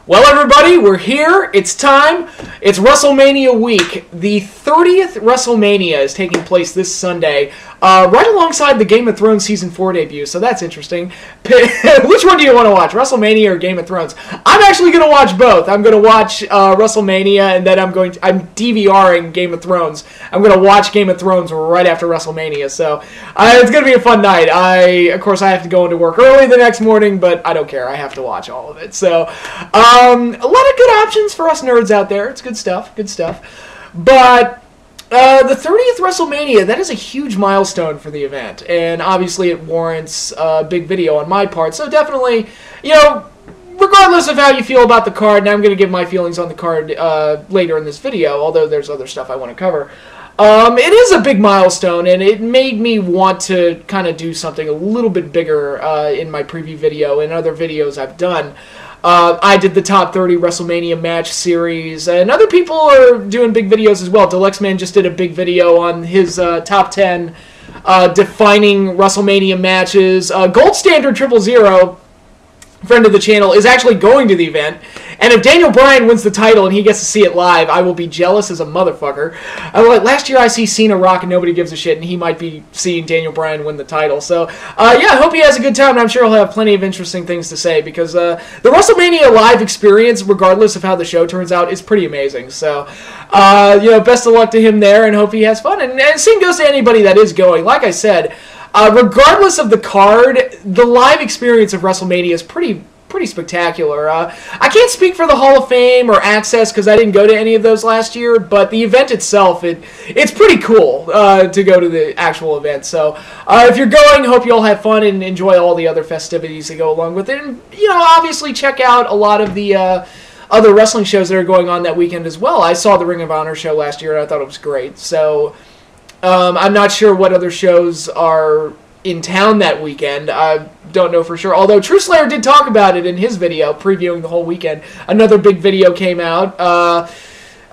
Well, everybody, we're here. It's time. It's WrestleMania week. The 30th WrestleMania is taking place this Sunday, right alongside the Game of Thrones Season 4 debut, so that's interesting. Which one do you want to watch, WrestleMania or Game of Thrones? I'm actually going to watch both. I'm going to watch WrestleMania, and then I'm DVRing Game of Thrones. I'm going to watch Game of Thrones right after WrestleMania, so it's going to be a fun night. Of course, I have to go into work early the next morning, but I don't care. I have to watch all of it, so... a lot of good options for us nerds out there. It's good stuff, But the 30th WrestleMania, that is a huge milestone for the event. And obviously it warrants a big video on my part. So definitely, regardless of how you feel about the card, and I'm going to give my feelings on the card later in this video, although there's other stuff I want to cover. It is a big milestone, and it made me want to kind of do something a little bit bigger in my preview video and other videos I've done. I did the top 30 WrestleMania match series, and other people are doing big videos as well. Dalyxman just did a big video on his top 10 defining WrestleMania matches. Gold Standard 000, friend of the channel, is actually going to the event. And if Daniel Bryan wins the title and he gets to see it live, I will be jealous as a motherfucker. Last year I see Cena rock and nobody gives a shit, and he might be seeing Daniel Bryan win the title. So, yeah, I hope he has a good time, and I'm sure he'll have plenty of interesting things to say, because the WrestleMania live experience, regardless of how the show turns out, is pretty amazing. So, best of luck to him there, and hope he has fun. And same goes to anybody that is going. Like I said, regardless of the card, the live experience of WrestleMania is pretty spectacular. I can't speak for the Hall of Fame or Access because I didn't go to any of those last year, but the event itself, it's pretty cool to go to the actual event. So if you're going, hope you all have fun and enjoy all the other festivities that go along with it. And, obviously check out a lot of the other wrestling shows that are going on that weekend as well. I saw the Ring of Honor show last year, and I thought it was great. So I'm not sure what other shows are in town that weekend. I don't know for sure, although Truthslayer did talk about it in his video previewing the whole weekend. Another big video came out.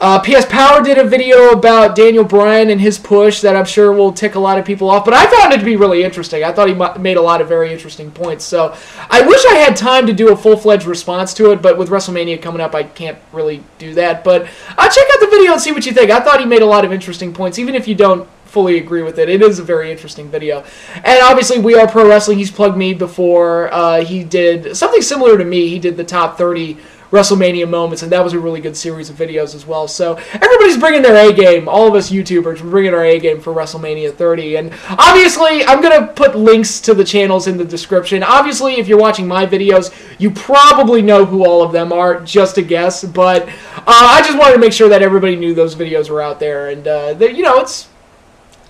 Pspower did a video about Daniel Bryan and his push that I'm sure will tick a lot of people off, but I found it to be really interesting. I thought he made a lot of very interesting points, so I wish I had time to do a full-fledged response to it, but with WrestleMania coming up, I can't really do that. But check out the video and see what you think. I thought he made a lot of interesting points, even if you don't fully agree with it. It is a very interesting video. And obviously, WeAreProWrestling, he's plugged me before. He did something similar to me. He did the top 30 WrestleMania moments, and that was a really good series of videos as well. So everybody's bringing their A-game. All of us YouTubers, we're bringing our A-game for WrestleMania 30. And obviously, I'm going to put links to the channels in the description. Obviously, if you're watching my videos, you probably know who all of them are, just a guess. But I just wanted to make sure that everybody knew those videos were out there. And, it's...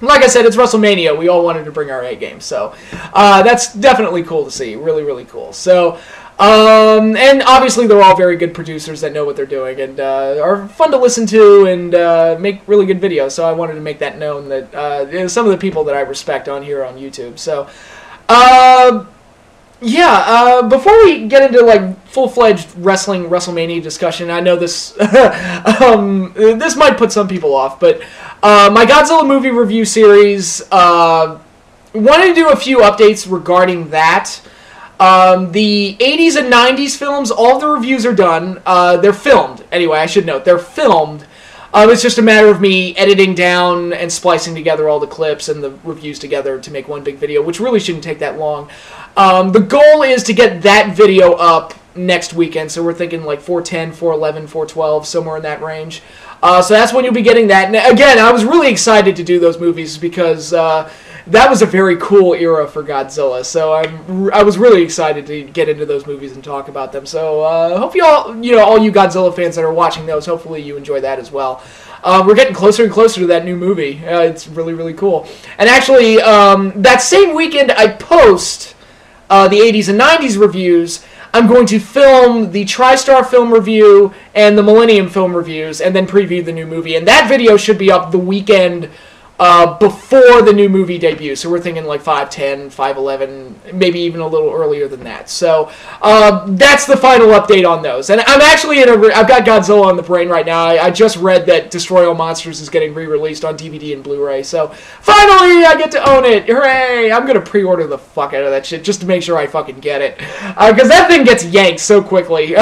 like I said, it's WrestleMania. We all wanted to bring our A-game, so that's definitely cool to see. Really, really cool. So, and obviously they're all very good producers that know what they're doing and are fun to listen to and make really good videos. So I wanted to make that known that some of the people that I respect on here on YouTube. So, yeah, before we get into full-fledged WrestleMania discussion, I know this this might put some people off, but my Godzilla movie review series, wanted to do a few updates regarding that. The 80s and 90s films, all the reviews are done. They're filmed. Anyway, I should note, they're filmed. It's just a matter of me editing down and splicing together all the clips and the reviews together to make one big video, which really shouldn't take that long. The goal is to get that video up next weekend, so we're thinking 410, 411, 412, somewhere in that range. So that's when you'll be getting that. And again, I was really excited to do those movies because that was a very cool era for Godzilla. So I was really excited to get into those movies and talk about them. So hope you all, all you Godzilla fans that are watching those, hopefully you enjoy that as well. We're getting closer and closer to that new movie. It's really, really cool. And actually, that same weekend I post the 80s and 90s reviews, I'm going to film the TriStar film review and the Millennium film reviews and then preview the new movie. And that video should be up the weekend before the new movie debut. So we're thinking 510, 511, maybe even a little earlier than that. So that's the final update on those. And I'm actually I've got Godzilla on the brain right now. I just read that Destroy All Monsters is getting re-released on DVD and Blu-ray. So finally I get to own it. Hooray! I'm going to pre-order the fuck out of that shit just to make sure I fucking get it. Because that thing gets yanked so quickly.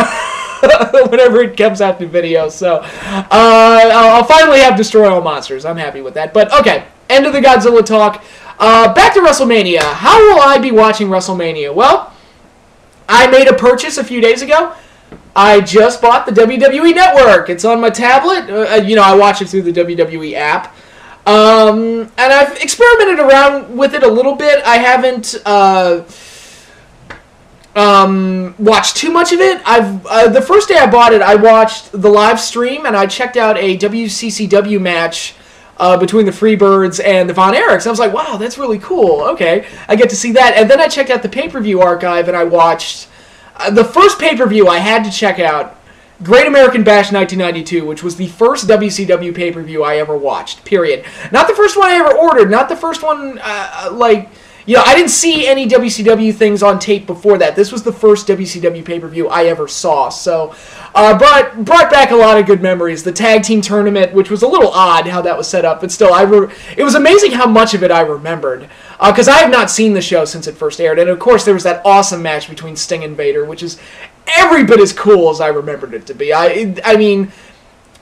whenever it comes out to video. So I'll finally have Destroy All Monsters. I'm happy with that. But okay, end of the Godzilla talk. Back to WrestleMania. How will I be watching WrestleMania? Well, I made a purchase a few days ago. I just bought the WWE Network. It's on my tablet. I watch it through the WWE app. And I've experimented around with it a little bit. I haven't watched too much of it. The first day I bought it, I watched the live stream, and I checked out a WCCW match between the Freebirds and the Von Erichs. I was like, wow, that's really cool. Okay, I get to see that. And then I checked out the pay-per-view archive, and I watched the first pay-per-view I had to check out, Great American Bash 1992, which was the first WCW pay-per-view I ever watched, period. Not the first one I ever ordered, not the first one, I didn't see any WCW things on tape before that. This was the first WCW pay-per-view I ever saw, so brought back a lot of good memories. The tag team tournament, which was a little odd how that was set up, but still, it was amazing how much of it I remembered, because I have not seen the show since it first aired, and of course there was that awesome match between Sting and Vader, which is every bit as cool as I remembered it to be. I mean,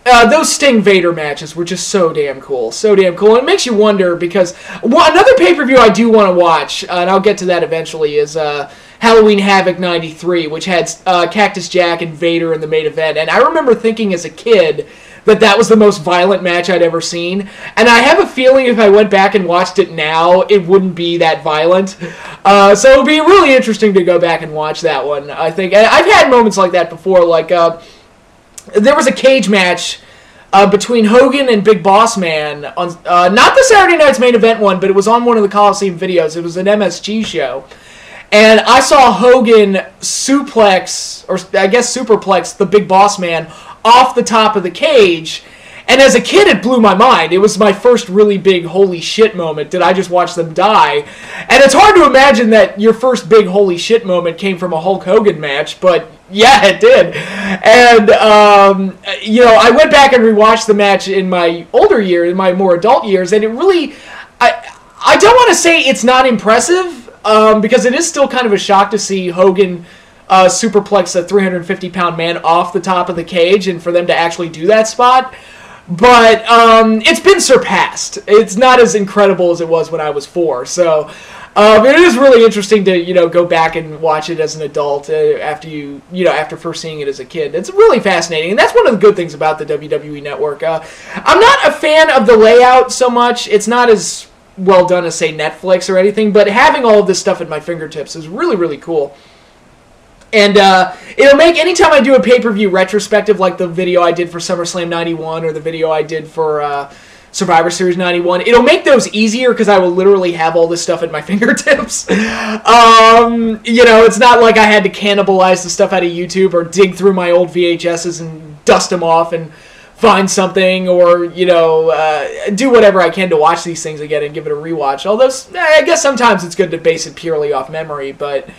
those Sting Vader matches were just so damn cool. So damn cool. And it makes you wonder, because another pay-per-view I do want to watch, and I'll get to that eventually, is Halloween Havoc 93, which had Cactus Jack and Vader in the main event. And I remember thinking as a kid that was the most violent match I'd ever seen. And I have a feeling if I went back and watched it now, it wouldn't be that violent. So it would be really interesting to go back and watch that one, I think. And I've had moments like that before, like there was a cage match between Hogan and Big Boss Man on not the Saturday Night's Main Event one, but it was on one of the Coliseum videos. It was an MSG show. And I saw Hogan superplex the Big Boss Man off the top of the cage. And as a kid, it blew my mind. It was my first really big holy shit moment. Did I just watch them die? And it's hard to imagine that your first big holy shit moment came from a Hulk Hogan match, but yeah, it did. And, I went back and rewatched the match in my older years, in my more adult years, and it really, I don't want to say it's not impressive, because it is still kind of a shock to see Hogan superplex a 350-pound man off the top of the cage, and for them to actually do that spot. But it's been surpassed. It's not as incredible as it was when I was 4. So it is really interesting to go back and watch it as an adult after first seeing it as a kid. It's really fascinating, and that's one of the good things about the WWE Network. I'm not a fan of the layout so much. It's not as well done as, say, Netflix or anything, but having all of this stuff at my fingertips is really, really cool. And it'll make, anytime I do a pay-per-view retrospective, like the video I did for SummerSlam 91 or the video I did for Survivor Series 91, it'll make those easier because I will literally have all this stuff at my fingertips. It's not like I had to cannibalize the stuff out of YouTube or dig through my old VHSs and dust them off and find something, or, do whatever I can to watch these things again and give it a rewatch. Although, I guess sometimes it's good to base it purely off memory, but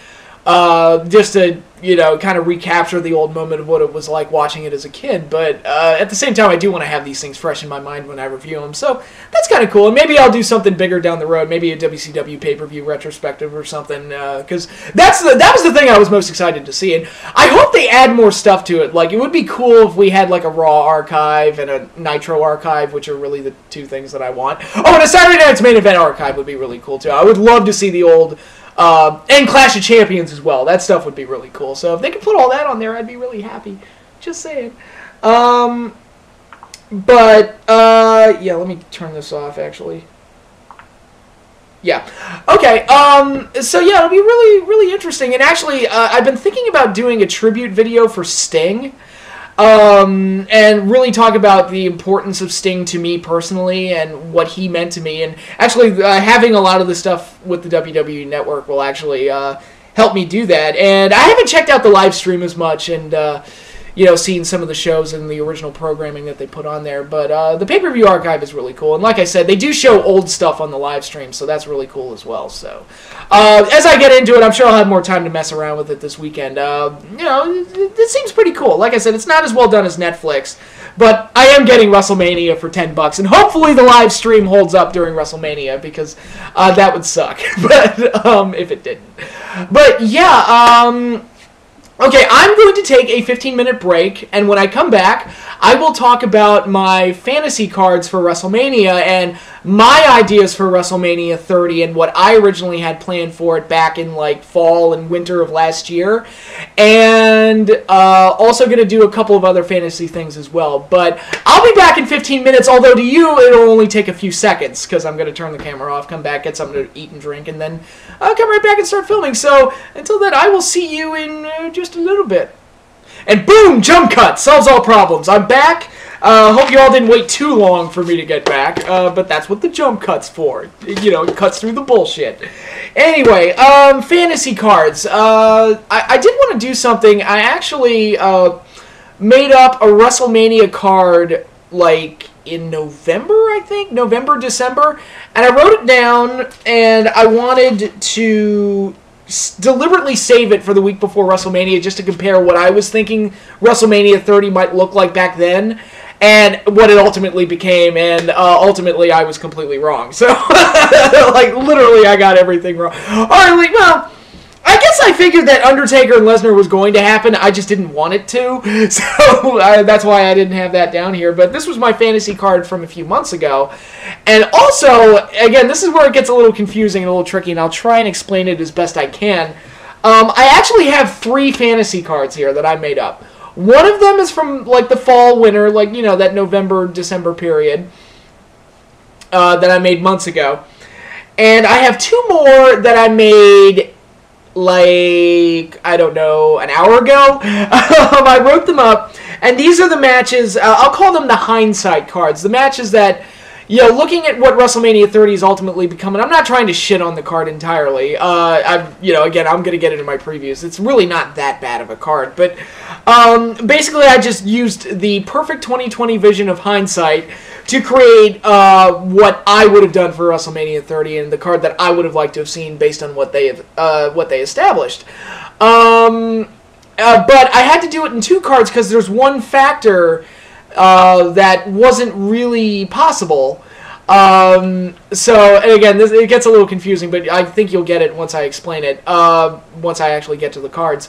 just to, kind of recapture the old moment of what it was like watching it as a kid. But at the same time, I do want to have these things fresh in my mind when I review them. So that's kind of cool. And maybe I'll do something bigger down the road. Maybe a WCW pay-per-view retrospective or something. Because that was the thing I was most excited to see. And I hope they add more stuff to it. Like, it would be cool if we had like a Raw archive and a Nitro archive, which are really the two things that I want. Oh, and a Saturday Night's Main Event archive would be really cool too. I would love to see the old... and Clash of Champions as well. That stuff would be really cool. So if they could put all that on there, I'd be really happy. Just saying. Yeah, let me turn this off, actually. Yeah. Okay, so yeah, it'll be really, really interesting. And actually, I've been thinking about doing a tribute video for Sting. And really talk about the importance of Sting to me personally and what he meant to me. And actually, having a lot of the stuff with the WWE Network will actually help me do that. And I haven't checked out the live stream as much and, seen some of the shows and the original programming that they put on there. But the pay-per-view archive is really cool. And like I said, they do show old stuff on the live stream, so that's really cool as well. So as I get into it, I'm sure I'll have more time to mess around with it this weekend. It seems pretty cool. Like I said, it's not as well done as Netflix, but I am getting WrestleMania for $10, and hopefully the live stream holds up during WrestleMania, because that would suck. But if it didn't. But yeah, Okay, I'm going to take a 15-minute break, and when I come back, I will talk about my fantasy cards for WrestleMania and my ideas for WrestleMania 30 and what I originally had planned for it back in like fall and winter of last year, and also going to do a couple of other fantasy things as well. But I'll be back in 15 minutes, although to you it'll only take a few seconds because I'm going to turn the camera off, come back, get something to eat and drink, and then I'll come right back and start filming. So until then, I will see you in just a little bit. And boom, jump cut, solves all problems. I'm back. Hope you all didn't wait too long for me to get back, but that's what the jump cut's for. You know, it cuts through the bullshit. Anyway, fantasy cards. I did want to do something. I actually made up a WrestleMania card, like, in November, I think? November, December. And I wrote it down, and I wanted to deliberately save it for the week before WrestleMania just to compare what I was thinking WrestleMania 30 might look like back then and what it ultimately became, and ultimately I was completely wrong. So, like, literally I got everything wrong. Alright, well, I guess I figured that Undertaker and Lesnar was going to happen. I just didn't want it to. So that's why I didn't have that down here. But this was my fantasy card from a few months ago. And also, again, this is where it gets a little confusing and a little tricky, and I'll try and explain it as best I can. I actually have 3 fantasy cards here that I made up. One of them is from, like, the fall, winter, like, you know, that November, December period that I made months ago. And I have 2 more that I made, like, I don't know, an hour ago. I wrote them up, and these are the matches, I'll call them the hindsight cards, the matches that, you know, looking at what WrestleMania 30 is ultimately becoming, I'm not trying to shit on the card entirely. You know, again, I'm going to get into my previews. It's really not that bad of a card, but basically I just used the perfect 2020 vision of hindsight to create what I would have done for WrestleMania 30 and the card that I would have liked to have seen based on what they established. But I had to do it in 2 cards because there's one factor that wasn't really possible. So, and again, it gets a little confusing, but I think you'll get it once I explain it, once I actually get to the cards.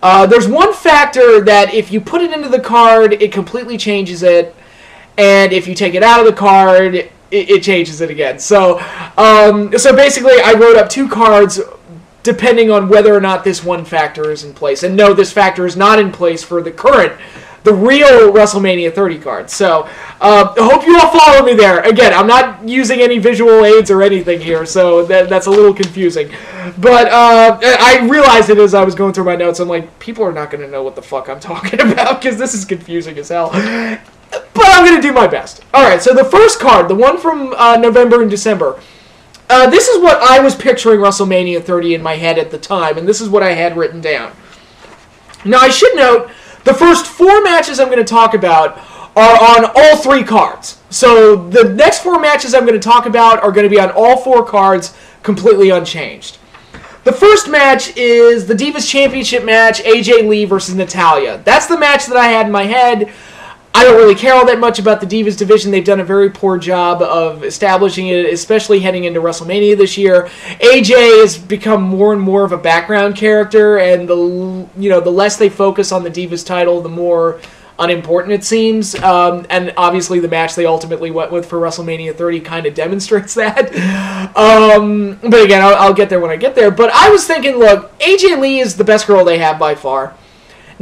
There's one factor that if you put it into the card, it completely changes it, and if you take it out of the card, it changes it again. So, so basically, I wrote up 2 cards depending on whether or not this one factor is in place. And no, this factor is not in place for the real WrestleMania 30 card. So, I hope you all follow me there. Again, I'm not using any visual aids or anything here, so that's a little confusing. But I realized it as I was going through my notes. I'm like, people are not going to know what the fuck I'm talking about, because this is confusing as hell. But I'm going to do my best. Alright, so the first card, the one from November and December, this is what I was picturing WrestleMania 30 in my head at the time, and this is what I had written down. Now, I should note, the first 4 matches I'm going to talk about are on all 3 cards. So the next 4 matches I'm going to talk about are going to be on all 4 cards, completely unchanged. The first match is the Divas Championship match, AJ Lee versus Natalya. That's the match that I had in my head. I don't really care all that much about the Divas division. They've done a very poor job of establishing it, especially heading into WrestleMania this year. AJ has become more and more of a background character, and the less they focus on the Divas title, the more unimportant it seems. And obviously the match they ultimately went with for WrestleMania 30 kind of demonstrates that. But again, I'll get there when I get there. But I was thinking, look, AJ Lee is the best girl they have by far.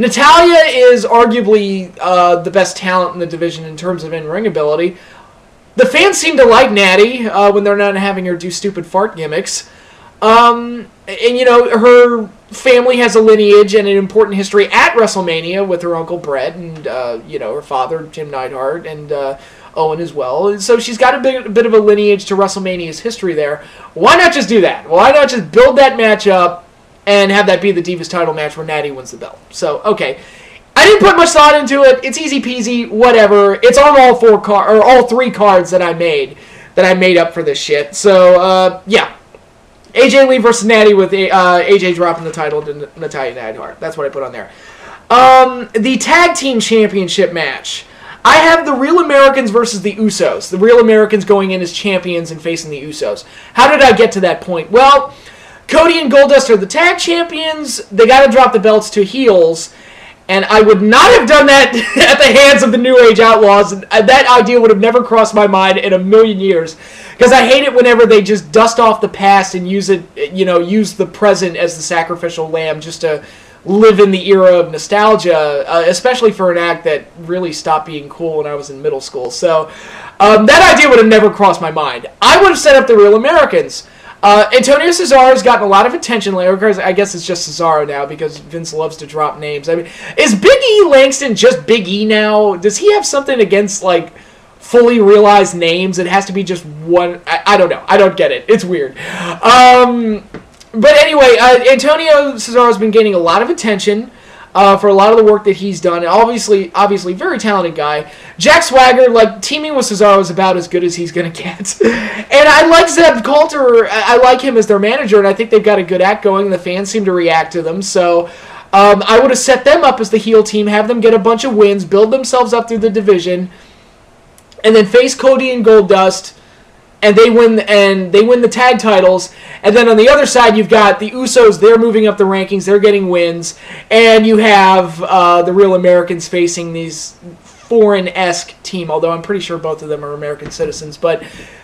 Natalya is arguably the best talent in the division in terms of in-ring ability. The fans seem to like Natty when they're not having her do stupid fart gimmicks. And, you know, her family has a lineage and an important history at WrestleMania with her Uncle Brett and, you know, her father, Jim Neidhart, and Owen as well. So she's got a bit of a lineage to WrestleMania's history there. Why not just do that? Why not just build that match up and have that be the Divas title match where Natty wins the belt? So, okay. I didn't put much thought into it. It's easy peasy, whatever. It's on all 3 cards that I made up for this shit. So, yeah. AJ Lee versus Natty with AJ dropping the title to Natalya Neidhart. That's what I put on there. The Tag Team Championship match. I have the Real Americans versus the Usos. The Real Americans going in as champions and facing the Usos. How did I get to that point? Well, Cody and Goldust are the tag champions. They got to drop the belts to heels. And I would not have done that at the hands of the New Age Outlaws. That idea would have never crossed my mind in a million years. Because I hate it whenever they just dust off the past and use it, use the present as the sacrificial lamb just to live in the era of nostalgia, especially for an act that really stopped being cool when I was in middle school. So that idea would have never crossed my mind. I would have set up the Real Americans. Antonio Cesaro has gotten a lot of attention lately. I guess it's just Cesaro now because Vince loves to drop names. I mean, is Big E Langston just Big E now? Does he have something against, like, fully realized names? It has to be just one. I don't know. I don't get it. It's weird. But anyway, Antonio Cesaro has been gaining a lot of attention for a lot of the work that he's done. Obviously, very talented guy. Jack Swagger, like, teaming with Cesaro is about as good as he's going to get. And I like Zeb Coulter. I like him as their manager, and I think they've got a good act going. The fans seem to react to them. So I would have set them up as the heel team, have them get a bunch of wins, build themselves up through the division, and then face Cody and Goldust, and they win the tag titles. And then on the other side, you've got the Usos. They're moving up the rankings. They're getting wins. And you have the Real Americans facing these foreign-esque team, although I'm pretty sure both of them are American citizens. But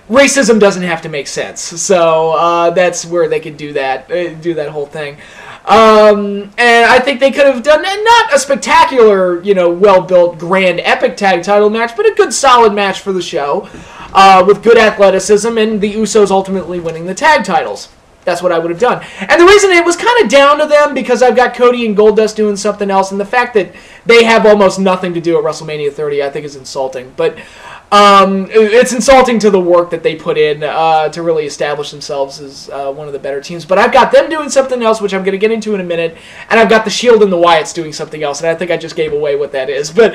racism doesn't have to make sense. So that's where they could do that whole thing. And I think they could have done not a spectacular, well-built, grand, epic tag title match, but a good, solid match for the show. With good athleticism, and the Usos ultimately winning the tag titles. That's what I would have done. And the reason it was kind of down to them, because I've got Cody and Goldust doing something else, and the fact that they have almost nothing to do at WrestleMania 30, I think is insulting. But it's insulting to the work that they put in to really establish themselves as one of the better teams. But I've got them doing something else, which I'm going to get into in a minute, and I've got the Shield and the Wyatts doing something else, and I think I just gave away what that is. But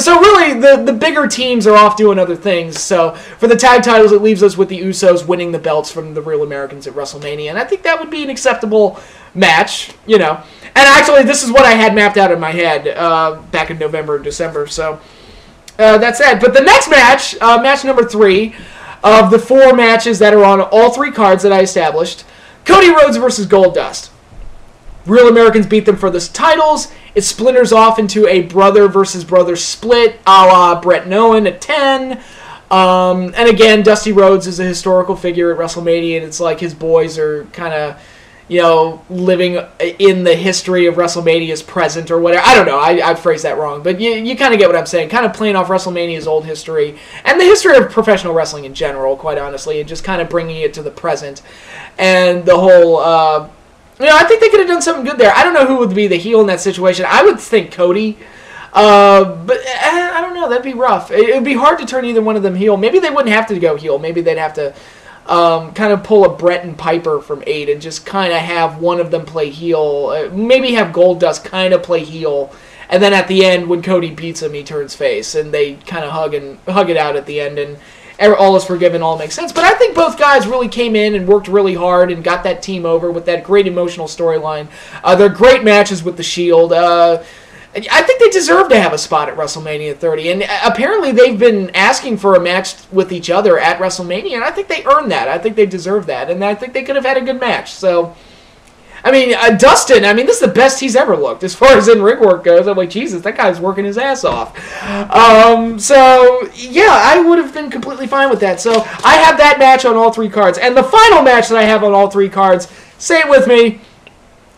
so really, the bigger teams are off doing other things. So for the tag titles, it leaves us with the Usos winning the belts from the Real Americans at WrestleMania, and I think that would be an acceptable match, And actually, this is what I had mapped out in my head back in November and December, so that's that. But the next match, match number 3 of the 4 matches that are on all 3 cards that I established, Cody Rhodes versus Goldust. Real Americans beat them for the titles. It splinters off into a brother versus brother split, a la Bret and Owen at 10. And again, Dusty Rhodes is a historical figure at WrestleMania, and it's like his boys are kind of, living in the history of WrestleMania's present or whatever. I don't know. I phrased that wrong. But you kind of get what I'm saying. Kind of playing off WrestleMania's old history and the history of professional wrestling in general, quite honestly, and just kind of bringing it to the present. And the whole, I think they could have done something good there. I don't know who would be the heel in that situation. I would think Cody. But I don't know. That'd be rough. It would be hard to turn either one of them heel. Maybe they wouldn't have to go heel. Maybe they'd have to kind of pull a Bret and Piper from 8 and just kind of have one of them play heel. Maybe have Goldust kind of play heel, and then at the end, when Cody beats him, he turns face, and they kind of hug it out at the end, and all is forgiven, all makes sense. But I think both guys really came in and worked really hard and got that team over with that great emotional storyline. They're great matches with the Shield. I think they deserve to have a spot at WrestleMania 30, and apparently they've been asking for a match with each other at WrestleMania, and I think they earned that. I think they deserve that, and I think they could have had a good match. So, I mean, Dustin, this is the best he's ever looked as far as in-ring work goes. I'm like, Jesus, that guy's working his ass off. So, yeah, I would have been completely fine with that. So, I have that match on all 3 cards, and the final match that I have on all 3 cards, say it with me,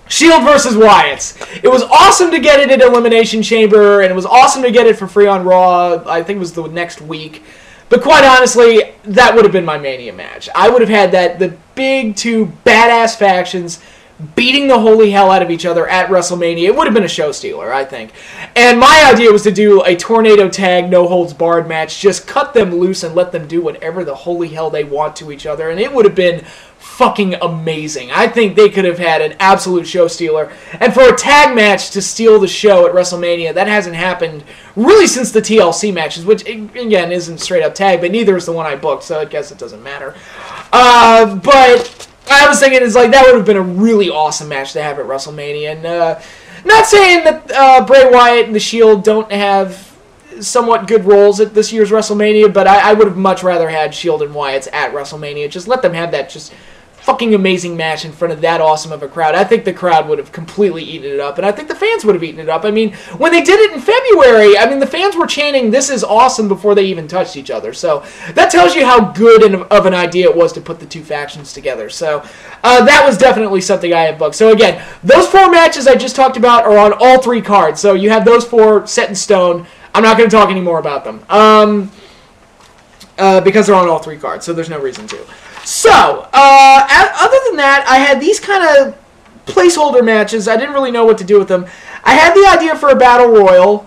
Shield versus Wyatts. It was awesome to get it at Elimination Chamber, and it was awesome to get it for free on Raw. I think it was the next week. But quite honestly, that would have been my Mania match. I would have had the big 2 badass factions beating the holy hell out of each other at WrestleMania. It would have been a show stealer, I think. And my idea was to do a tornado tag, no holds barred match. Just cut them loose and let them do whatever the holy hell they want to each other. And it would have been fucking amazing. I think they could have had an absolute show stealer. And for a tag match to steal the show at WrestleMania, that hasn't happened really since the TLC matches, which, again, isn't straight up tag, but neither is the one I booked, so I guess it doesn't matter. But I was thinking that would have been a really awesome match to have at WrestleMania. And not saying that Bray Wyatt and the Shield don't have somewhat good roles at this year's WrestleMania, but I would have much rather had Shield and Wyatts at WrestleMania. Just let them have that just fucking amazing match in front of that awesome of a crowd. I think the crowd would have completely eaten it up, and I think the fans would have eaten it up. I mean, when they did it in February, I mean, the fans were chanting, "This is awesome," before they even touched each other. So that tells you how good of an idea it was to put the two factions together. So that was definitely something I had booked. So again, those 4 matches I just talked about are on all 3 cards. So you have those 4 set in stone. I'm not going to talk anymore about them because they're on all 3 cards, so there's no reason to. So, other than that, I had these kind of placeholder matches. I didn't really know what to do with them. I had the idea for a Battle Royal,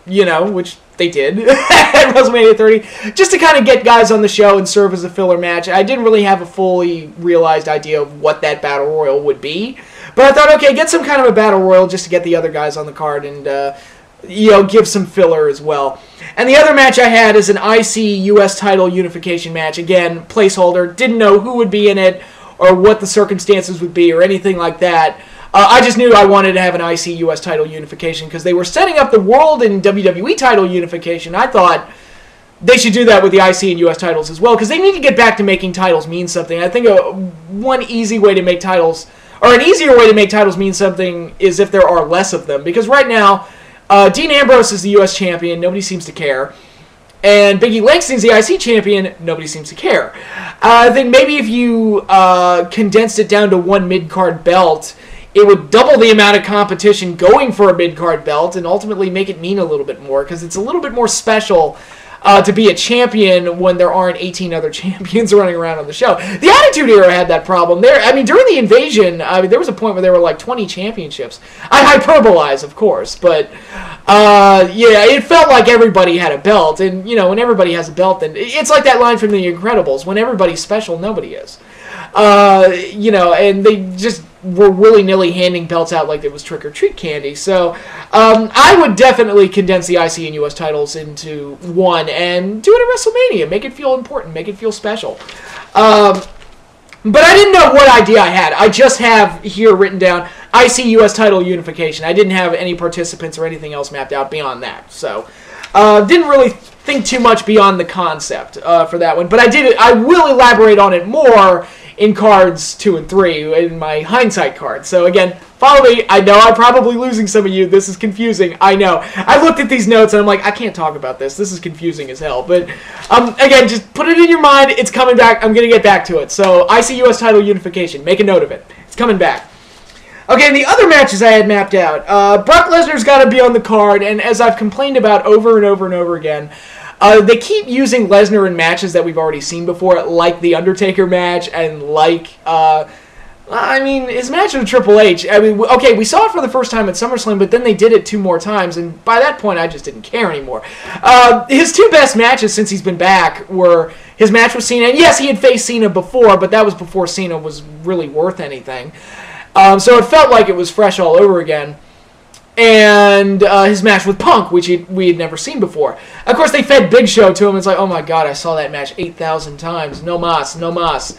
you know, which they did at WrestleMania 30, just to kind of get guys on the show and serve as a filler match. I didn't really have a fully realized idea of what that Battle Royal would be. But I thought, okay, get some kind of a Battle Royal just to get the other guys on the card and, you know, give some filler as well. And the other match I had is an IC US title unification match. Again, placeholder. Didn't know who would be in it or what the circumstances would be or anything like that. I just knew I wanted to have an IC US title unification because they were setting up the World and WWE title unification. I thought they should do that with the IC and US titles as well because they need to get back to making titles mean something. I think one easy way to make titles, or an easier way to make titles mean something, is if there are less of them. Because right now, Dean Ambrose is the U.S. champion. Nobody seems to care. And Biggie Langston's the IC champion. Nobody seems to care. I think maybe if you condensed it down to one mid-card belt, it would double the amount of competition going for a mid-card belt and ultimately make it mean a little bit more because it's a little bit more special to be a champion when there aren't 18 other champions running around on the show. The Attitude Era had that problem. I mean, during the Invasion, there was a point where there were like 20 championships. I hyperbolize, of course, but yeah, it felt like everybody had a belt. And, you know, when everybody has a belt, then it's like that line from The Incredibles. When everybody's special, nobody is. You know, and they just were willy-nilly handing belts out like it was trick-or-treat candy. So I would definitely condense the IC and US titles into one and do it at WrestleMania. Make it feel important. Make it feel special. But I didn't know what idea I had. I just have here written down IC US title unification. I didn't have any participants or anything else mapped out beyond that. So didn't really think too much beyond the concept for that one. But I will elaborate on it more in cards 2 and 3, in my hindsight card. So again, follow me. I know I'm probably losing some of you. This is confusing. I know. I looked at these notes and I'm like, I can't talk about this. This is confusing as hell. But again, just put it in your mind. It's coming back. I'm going to get back to it. So IC US title unification. Make a note of it. It's coming back. Okay, the other matches I had mapped out. Brock Lesnar's got to be on the card, and as I've complained about over and over and over again, they keep using Lesnar in matches that we've already seen before, like the Undertaker match and like, I mean, his match with Triple H. I mean, okay, we saw it for the first time at SummerSlam, but then they did it 2 more times, and by that point, I just didn't care anymore. His 2 best matches since he's been back were his match with Cena, and yes, he had faced Cena before, but that was before Cena was really worth anything. So it felt like it was fresh all over again. And his match with Punk, which we had never seen before. Of course, they fed Big Show to him. It's like, oh my god, I saw that match 8,000 times. No mas, no mas.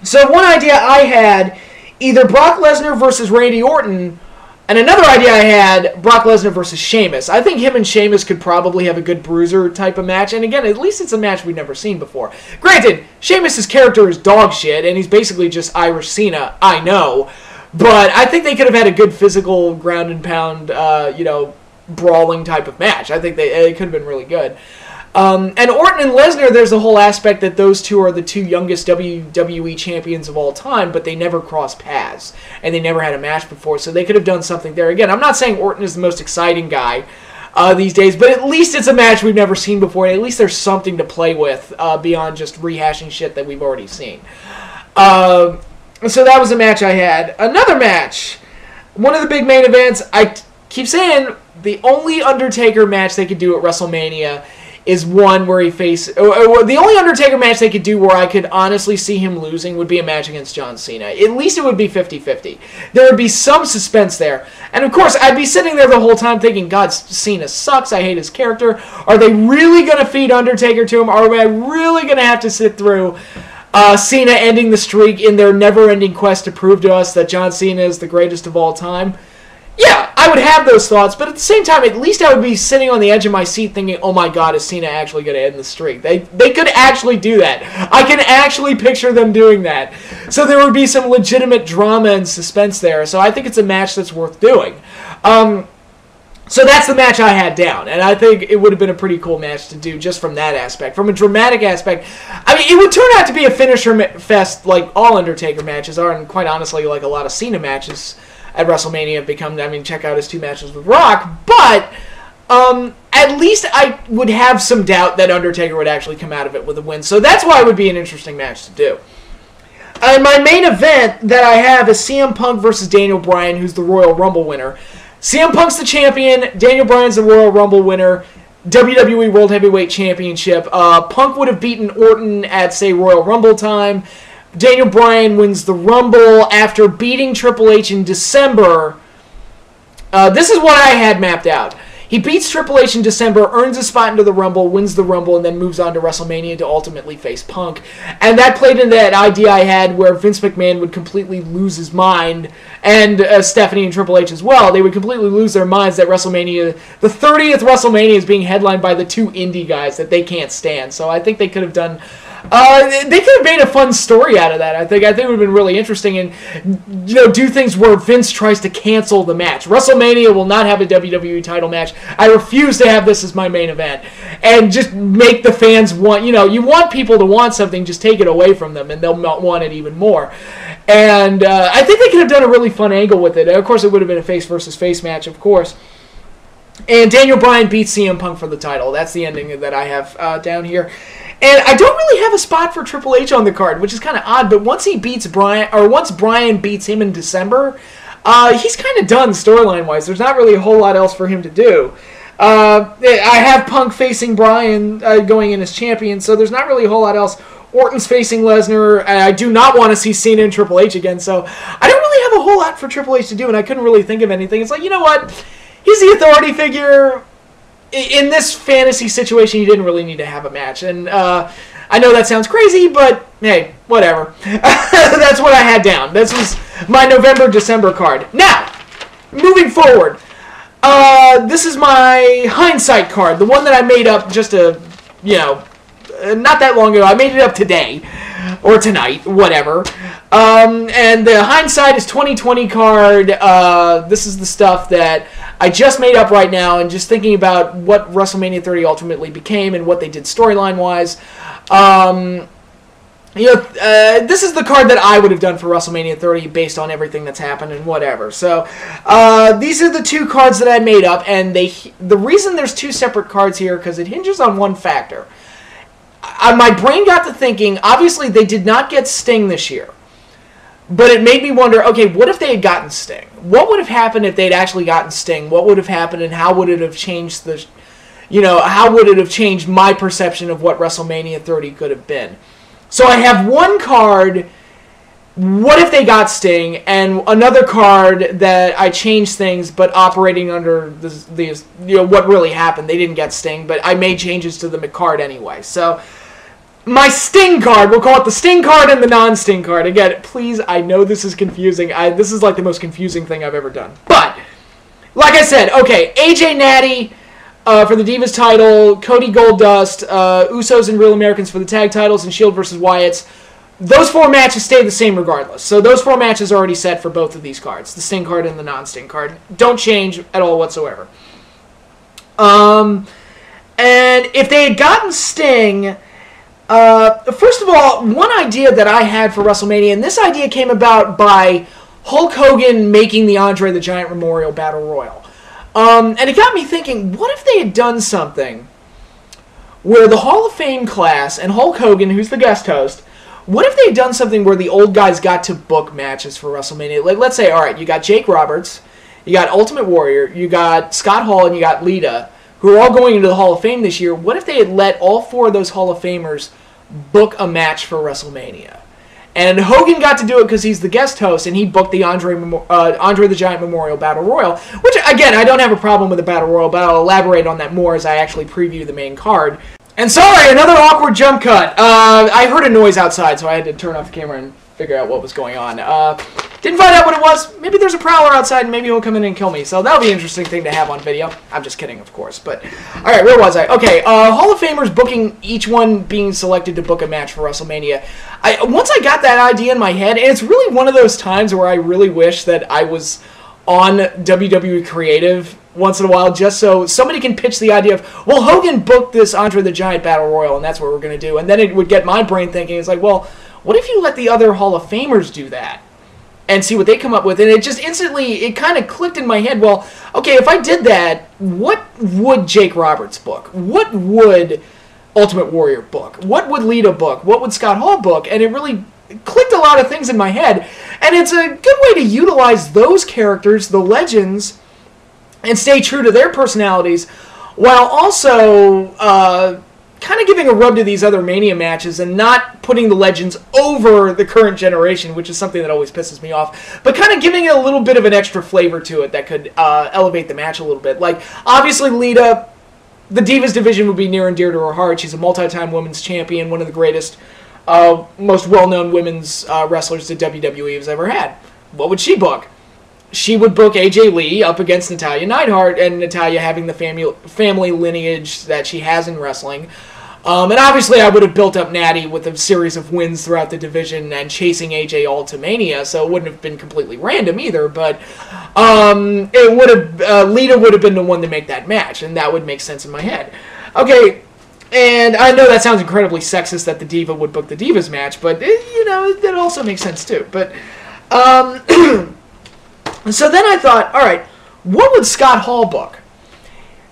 So one idea I had, either Brock Lesnar versus Randy Orton, and another idea I had, Brock Lesnar versus Sheamus. I think him and Sheamus could probably have a good bruiser type of match. And again, at least it's a match we've never seen before. Granted, Sheamus' character is dog shit, and he's basically just Irish Cena, I know. But I think they could have had a good physical ground and pound, you know, brawling type of match. I think it could have been really good. And Orton and Lesnar, there's the whole aspect that those two are the 2 youngest WWE champions of all time, but they never crossed paths, and they never had a match before, so they could have done something there. Again, I'm not saying Orton is the most exciting guy these days, but at least it's a match we've never seen before, and at least there's something to play with beyond just rehashing shit that we've already seen. So that was a match I had. Another match, one of the big main events, I keep saying the only Undertaker match they could do at WrestleMania is one where he faced... the only Undertaker match they could do where I could honestly see him losing would be a match against John Cena. At least it would be 50-50. There would be some suspense there. And of course, I'd be sitting there the whole time thinking, God, Cena sucks, I hate his character. Are they really going to feed Undertaker to him? Or am I really going to have to sit through Cena ending the streak in their never-ending quest to prove to us that John Cena is the greatest of all time? yeah, I would have those thoughts, but at the same time, at least I would be sitting on the edge of my seat thinking, oh my god, is Cena actually going to end the streak? They could actually do that. I can actually picture them doing that. So there would be some legitimate drama and suspense there. So I think it's a match that's worth doing. So that's the match I had down, and I think it would have been a pretty cool match to do just from that aspect. From a dramatic aspect, I mean, it would turn out to be a finisher fest like all Undertaker matches are, and quite honestly, like a lot of Cena matches at WrestleMania have become. I mean, check out his 2 matches with Rock, but at least I would have some doubt that Undertaker would actually come out of it with a win. So that's why it would be an interesting match to do. And my main event that I have is CM Punk versus Daniel Bryan, who's the Royal Rumble winner. CM Punk's the champion. Daniel Bryan's the Royal Rumble winner. WWE World Heavyweight Championship. Punk would have beaten Orton at, say, Royal Rumble time. Daniel Bryan wins the Rumble after beating Triple H in December. This is what I had mapped out. He beats Triple H in December, earns a spot into the Rumble, wins the Rumble, and then moves on to WrestleMania to ultimately face Punk. And that played into that idea I had where Vince McMahon would completely lose his mind, and Stephanie and Triple H as well. They would completely lose their minds that WrestleMania, the 30th WrestleMania, is being headlined by the 2 indie guys that they can't stand. So I think they could have done... they could have made a fun story out of that. I think it would have been really interesting, and do things where Vince tries to cancel the match. WrestleMania will not have a WWE title match. I refuse to have this as my main event, and just make the fans want. You want people to want something, just take it away from them, and they'll want it even more. And I think they could have done a really fun angle with it. Of course, it would have been a face versus face match, of course. And Daniel Bryan beats CM Punk for the title. That's the ending that I have down here. And I don't really have a spot for Triple H on the card, which is kind of odd. But once he beats Bryan, or once Bryan beats him in December, he's kind of done storyline-wise. There's not really a whole lot else for him to do. I have Punk facing Bryan going in as champion, so there's not really a whole lot else. Orton's facing Lesnar. I do not want to see Cena and Triple H again, so I don't really have a whole lot for Triple H to do, and I couldn't really think of anything. It's like, you know what? He's the authority figure. In this fantasy situation, you didn't really need to have a match. And I know that sounds crazy, but hey, whatever. That's what I had down. This was my November-December card. Now, moving forward, this is my hindsight card, the one that I made up just not that long ago. I made it up today, or tonight, whatever. And the hindsight is 2020 card. This is the stuff that I just made up right now, and just thinking about what WrestleMania 30 ultimately became and what they did storyline-wise. This is the card that I would have done for WrestleMania 30 based on everything that's happened and whatever. So these are the 2 cards that I made up, and the reason there's 2 separate cards here because it hinges on one factor. My brain got to thinking, obviously they did not get Sting this year. But it made me wonder, okay, what if they had gotten Sting? What would have happened if they'd actually gotten Sting? What would have happened, and how would it have changed how would it have changed my perception of what WrestleMania 30 could have been? So I have one card, what if they got Sting, and another card that I changed things, but operating under what really happened. They didn't get Sting, but I made changes to the card anyway. So my Sting card, we'll call it the Sting card and the non-Sting card. Again, please, I know this is confusing. This is like the most confusing thing I've ever done. But, like I said, okay, AJ Natty for the Divas title, Cody Goldust, Usos and Real Americans for the tag titles, and Shield versus Wyatt's. Those 4 matches stay the same regardless. So those 4 matches are already set for both of these cards, the Sting card and the non-Sting card. Don't change at all whatsoever. And if they had gotten Sting... first of all, one idea that I had for WrestleMania, and this idea came about by Hulk Hogan making the Andre the Giant Memorial Battle Royal. And it got me thinking, what if they had done something where the Hall of Fame class and Hulk Hogan, who's the guest host, what if they had done something where the old guys got to book matches for WrestleMania? Like, let's say, all right, you got Jake Roberts, you got Ultimate Warrior, you got Scott Hall, and you got Lita, who are all going into the Hall of Fame this year. What if they had let all 4 of those Hall of Famers book a match for WrestleMania? And Hogan got to do it because he's the guest host, and he booked the Andre the Giant Memorial Battle Royal, which, again, I don't have a problem with the Battle Royal, but I'll elaborate on that more as I actually preview the main card. And sorry, another awkward jump cut. I heard a noise outside, so I had to turn off the camera and figure out what was going on. Didn't find out what it was. Maybe there's a prowler outside and maybe he'll come in and kill me. So that'll be an interesting thing to have on video. I'm just kidding, of course. But, alright, where was I? Okay, Hall of Famers booking, each one being selected to book a match for WrestleMania. Once I got that idea in my head, and it's really one of those times where I really wish that I was on WWE Creative once in a while, just so somebody can pitch the idea of, well, Hogan booked this Andre the Giant Battle Royal, and that's what we're going to do. And then it would get my brain thinking, it's like, well, what if you let the other Hall of Famers do that? And see what they come up with. And it just instantly, it kind of clicked in my head, well, okay, if I did that, what would Jake Roberts book? What would Ultimate Warrior book? What would Lita book? What would Scott Hall book? And it really clicked a lot of things in my head. And it's a good way to utilize those characters, the legends, and stay true to their personalities, while also kind of giving a rub to these other Mania matches and not putting the legends over the current generation, which is something that always pisses me off, but kind of giving it a little bit of an extra flavor to it that could elevate the match a little bit. Like, obviously, Lita, the Divas division would be near and dear to her heart. She's a multi-time women's champion, one of the greatest, most well-known women's wrestlers that WWE has ever had. What would she book? She would book AJ Lee up against Natalya Neidhart, and Natalya having the family lineage that she has in wrestling. And obviously I would have built up Natty with a series of wins throughout the division and chasing AJ all to Mania, so it wouldn't have been completely random either, but it would have, Lita would have been the one to make that match, and that would make sense in my head. Okay, and I know that sounds incredibly sexist that the Diva would book the Divas match, but, you know, that also makes sense too. But, so then I thought, alright, what would Scott Hall book?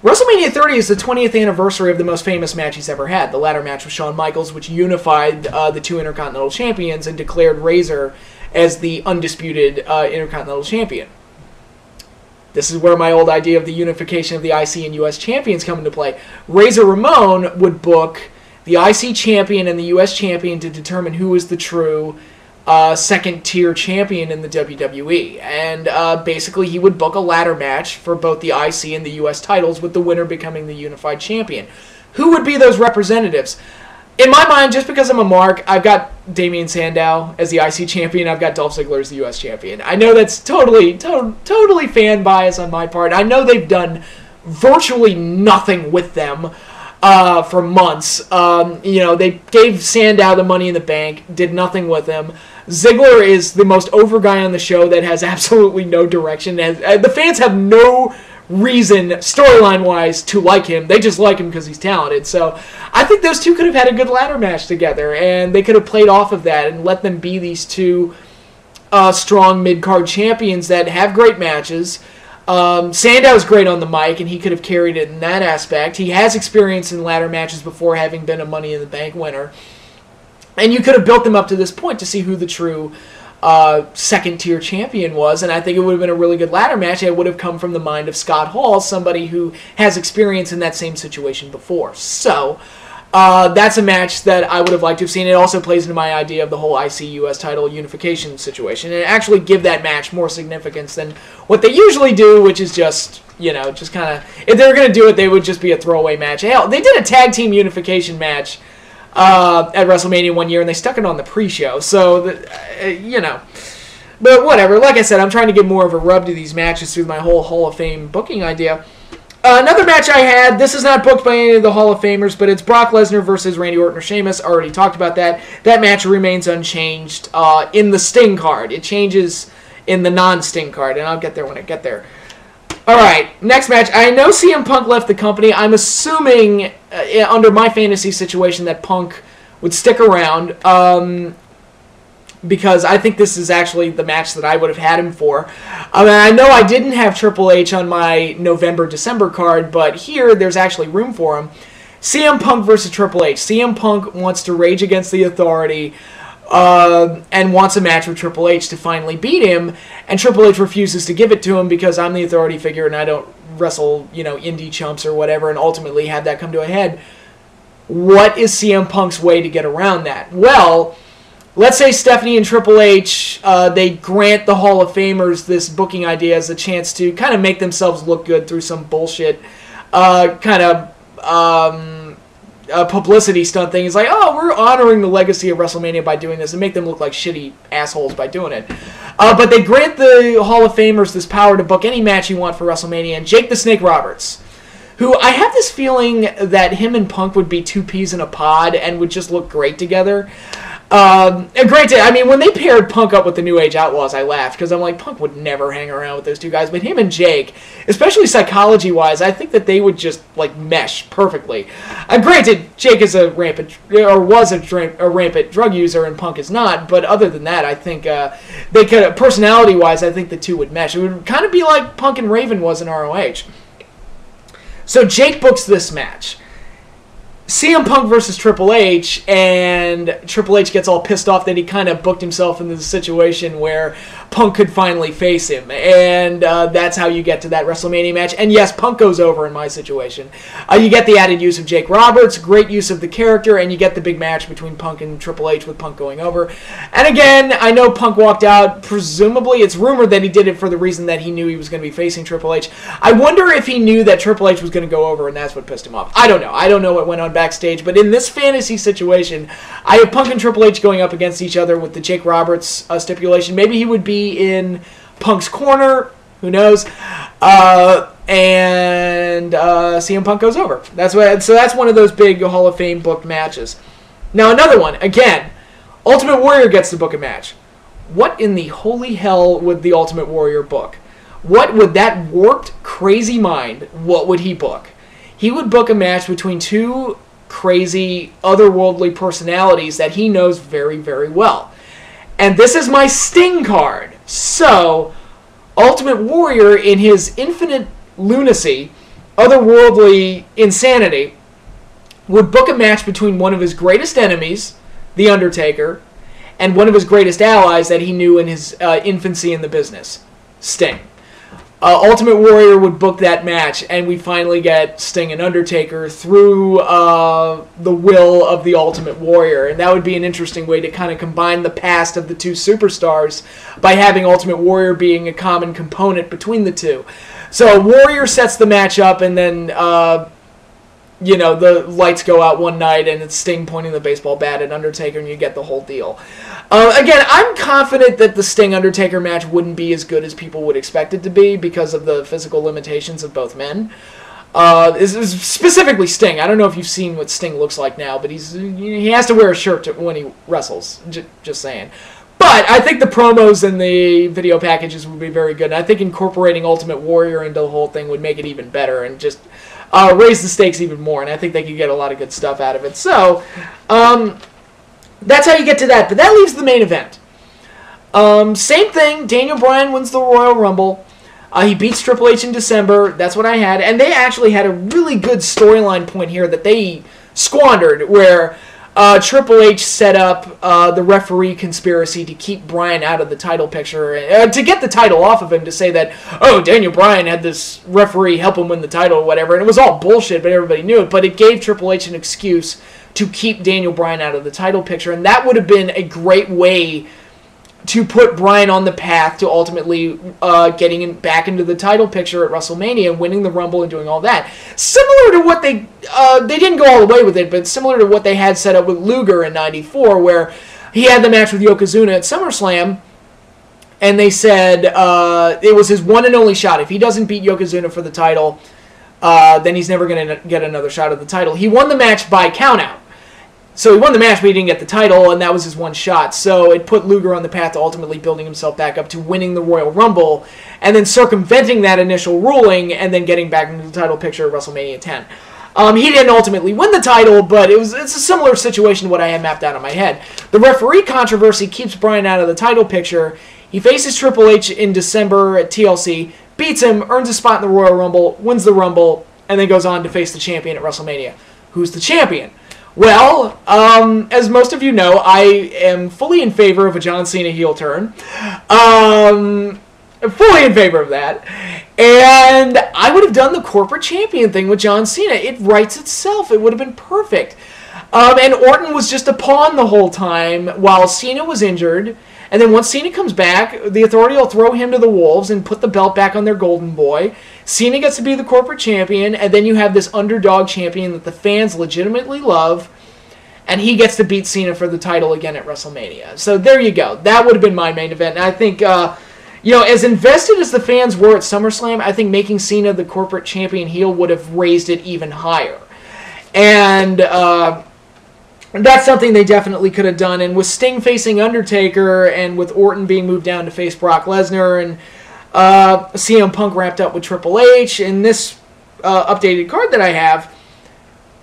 WrestleMania 30 is the 20th anniversary of the most famous match he's ever had, the ladder match with Shawn Michaels, which unified the two Intercontinental Champions and declared Razor as the undisputed Intercontinental Champion. This is where my old idea of the unification of the IC and US Champions come into play. Razor Ramon would book the IC Champion and the US Champion to determine who is the true second-tier champion in the WWE. And basically he would book a ladder match for both the IC and the US titles, with the winner becoming the unified champion. Who would be those representatives? In my mind, just because I'm a mark, I've got Damien Sandow as the IC champion. I've got Dolph Ziggler as the US champion. I know that's totally fan bias on my part. I know they've done virtually nothing with them for months. You know, they gave Sandow the Money in the Bank, did nothing with him. Ziggler is the most over guy on the show that has absolutely no direction. And the fans have no reason, storyline-wise, to like him. They just like him because he's talented. So I think those two could have had a good ladder match together, and they could have played off of that and let them be these two strong mid-card champions that have great matches. Sandow's great on the mic, and he could have carried it in that aspect. He has experience in ladder matches before, having been a Money in the Bank winner. And you could have built them up to this point to see who the true second-tier champion was, and I think it would have been a really good ladder match. It would have come from the mind of Scott Hall, somebody who has experience in that same situation before. So, that's a match that I would have liked to have seen. It also plays into my idea of the whole IC US title unification situation, and actually give that match more significance than what they usually do, which is just, you know, just kind of, if they were going to do it, they would just be a throwaway match. Hell, they did a tag team unification match at WrestleMania one year, and they stuck it on the pre-show, so, you know. But whatever, like I said, I'm trying to give more of a rub to these matches through my whole Hall of Fame booking idea. Another match I had, this is not booked by any of the Hall of Famers, but it's Brock Lesnar versus Randy Orton or Sheamus. I already talked about that. That match remains unchanged in the Sting card. It changes in the non-Sting card, and I'll get there when I get there. Alright, next match. I know CM Punk left the company. I'm assuming, under my fantasy situation, that Punk would stick around, because I think this is actually the match that I would have had him for. I mean, I know I didn't have Triple H on my November-December card, but here there's actually room for him. CM Punk versus Triple H. CM Punk wants to rage against the Authority, and wants a match with Triple H to finally beat him, and Triple H refuses to give it to him because I'm the authority figure and I don't wrestle, you know, indie chumps or whatever, and ultimately have that come to a head. What is CM Punk's way to get around that? Well, let's say Stephanie and Triple H, they grant the Hall of Famers this booking idea as a chance to kind of make themselves look good through some bullshit kind of publicity stunt thing. It's like, oh, we're honoring the legacy of WrestleMania by doing this, and make them look like shitty assholes by doing it. But they grant the Hall of Famers this power to book any match you want for WrestleMania, and Jake the Snake Roberts, who I have this feeling that him and Punk would be two peas in a pod and would just look great together. Granted, I mean, when they paired Punk up with the New Age Outlaws, I laughed, because I'm like, Punk would never hang around with those two guys, but him and Jake, especially psychology-wise, I think that they would just, like, mesh perfectly. Granted, Jake is a rampant, or was a rampant drug user, and Punk is not, but other than that, I think they could, personality-wise, I think the two would mesh. It would kind of be like Punk and Raven was in ROH. So Jake books this match. CM Punk versus Triple H, and Triple H gets all pissed off that he kind of booked himself into the situation where Punk could finally face him, and that's how you get to that WrestleMania match. And yes, Punk goes over in my situation. You get the added use of Jake Roberts, great use of the character, and you get the big match between Punk and Triple H with Punk going over. And again, I know Punk walked out, presumably, it's rumored that he did it for the reason that he knew he was going to be facing Triple H. I wonder if he knew that Triple H was going to go over, and that's what pissed him off. I don't know. I don't know what went on backstage, but in this fantasy situation, I have Punk and Triple H going up against each other with the Jake Roberts stipulation. Maybe he would be in Punk's corner, who knows, and CM Punk goes over. So that's one of those big Hall of Fame booked matches. Now another one, again, Ultimate Warrior gets to book a match. What in the holy hell would the Ultimate Warrior book? What would that warped, crazy mind, what would he book? He would book a match between two crazy, otherworldly personalities that he knows very, very well. And this is my Sting card. So, Ultimate Warrior, in his infinite lunacy, otherworldly insanity, would book a match between one of his greatest enemies, The Undertaker, and one of his greatest allies that he knew in his infancy in the business, Sting. Ultimate Warrior would book that match, and we finally get Sting and Undertaker through the will of the Ultimate Warrior. And that would be an interesting way to kind of combine the past of the two superstars by having Ultimate Warrior being a common component between the two. So Warrior sets the match up, and then, the lights go out one night, and it's Sting pointing the baseball bat at Undertaker, and you get the whole deal. Again, I'm confident that the Sting-Undertaker match wouldn't be as good as people would expect it to be because of the physical limitations of both men. Specifically Sting. I don't know if you've seen what Sting looks like now, but he has to wear a shirt when he wrestles. Just saying. But I think the promos and the video packages would be very good. And I think incorporating Ultimate Warrior into the whole thing would make it even better and just raise the stakes even more. And I think they could get a lot of good stuff out of it. So, that's how you get to that. But that leaves the main event. Same thing. Daniel Bryan wins the Royal Rumble. He beats Triple H in December. That's what I had. And they actually had a really good storyline point here that they squandered, where Triple H set up the referee conspiracy to keep Bryan out of the title picture, to get the title off of him, to say that, oh, Daniel Bryan had this referee help him win the title or whatever. And it was all bullshit, but everybody knew it. But it gave Triple H an excuse to keep Daniel Bryan out of the title picture. And that would have been a great way to put Bryan on the path to ultimately getting back into the title picture at WrestleMania and winning the Rumble and doing all that. Similar to what they didn't go all the way with it, but similar to what they had set up with Luger in '94, where he had the match with Yokozuna at SummerSlam, and they said it was his one and only shot. If he doesn't beat Yokozuna for the title, then he's never going to get another shot at the title. He won the match by countout. So he won the match, but he didn't get the title, and that was his one shot. So it put Luger on the path to ultimately building himself back up to winning the Royal Rumble, and then circumventing that initial ruling, and then getting back into the title picture at WrestleMania 10. He didn't ultimately win the title, but it's a similar situation to what I had mapped out in my head. The referee controversy keeps Bryan out of the title picture. He faces Triple H in December at TLC, beats him, earns a spot in the Royal Rumble, wins the Rumble, and then goes on to face the champion at WrestleMania. Who's the champion? Well, as most of you know, I am fully in favor of a John Cena heel turn. Fully in favor of that. And I would have done the corporate champion thing with John Cena. It writes itself. It would have been perfect. And Orton was just a pawn the whole time while Cena was injured. And then once Cena comes back, the Authority will throw him to the Wolves and put the belt back on their golden boy. Cena gets to be the corporate champion, and then you have this underdog champion that the fans legitimately love. and he gets to beat Cena for the title again at WrestleMania. So there you go. That would have been my main event. And I think, as invested as the fans were at SummerSlam, I think making Cena the corporate champion heel would have raised it even higher. And that's something they definitely could have done. And with Sting facing Undertaker, and with Orton being moved down to face Brock Lesnar, and CM Punk wrapped up with Triple H, and this updated card that I have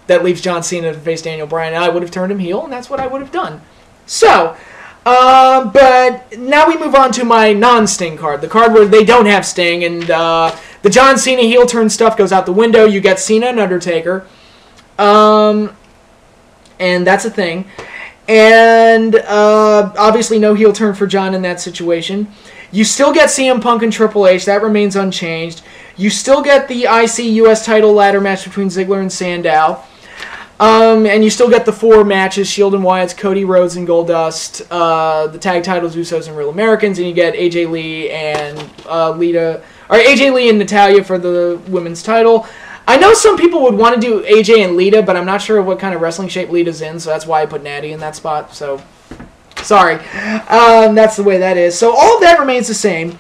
that leaves John Cena to face Daniel Bryan, I would have turned him heel, and that's what I would have done. So, but now we move on to my non-Sting card, the card where they don't have Sting, and the John Cena heel turn stuff goes out the window. You get Cena and Undertaker, and that's a thing. And obviously no heel turn for John in that situation. You still get CM Punk and Triple H. That remains unchanged. You still get the IC US title ladder match between Ziggler and Sandow. And you still get the 4 matches, Shield and Wyatt's, Cody Rhodes and Goldust, the tag titles, Usos and Real Americans, and you get AJ Lee and AJ Lee and Natalya for the women's title. I know some people would want to do AJ and Lita, but I'm not sure what kind of wrestling shape Lita's in, so that's why I put Natty in that spot. So, sorry. That's the way that is. So all of that remains the same.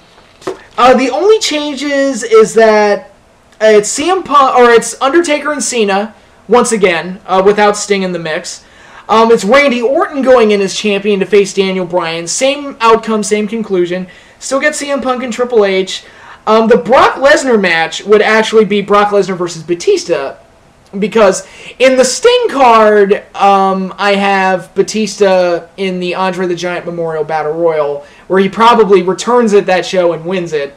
The only changes is that it's CM Punk, or it's Undertaker and Cena once again, without Sting in the mix. It's Randy Orton going in as champion to face Daniel Bryan. Same outcome, same conclusion. Still get CM Punk and Triple H. The Brock Lesnar match would actually be Brock Lesnar versus Batista, because in the Sting card, I have Batista in the Andre the Giant Memorial Battle Royal, where he probably returns at that show and wins it.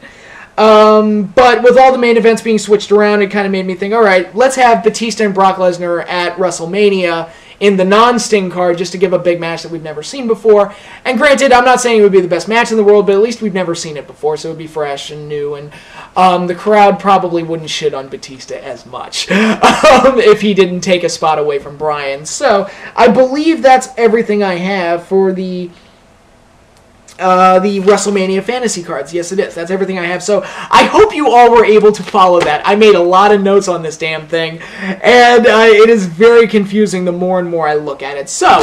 But with all the main events being switched around, it kind of made me think, all right, let's have Batista and Brock Lesnar at WrestleMania in the non-Sting card, just to give a big match that we've never seen before. And granted, I'm not saying it would be the best match in the world, but at least we've never seen it before, so it would be fresh and new, and the crowd probably wouldn't shit on Batista as much if he didn't take a spot away from Bryan. So I believe that's everything I have for the WrestleMania fantasy cards. Yes, it is. That's everything I have. So I hope you all were able to follow that. I made a lot of notes on this damn thing, and it is very confusing the more and more I look at it. So,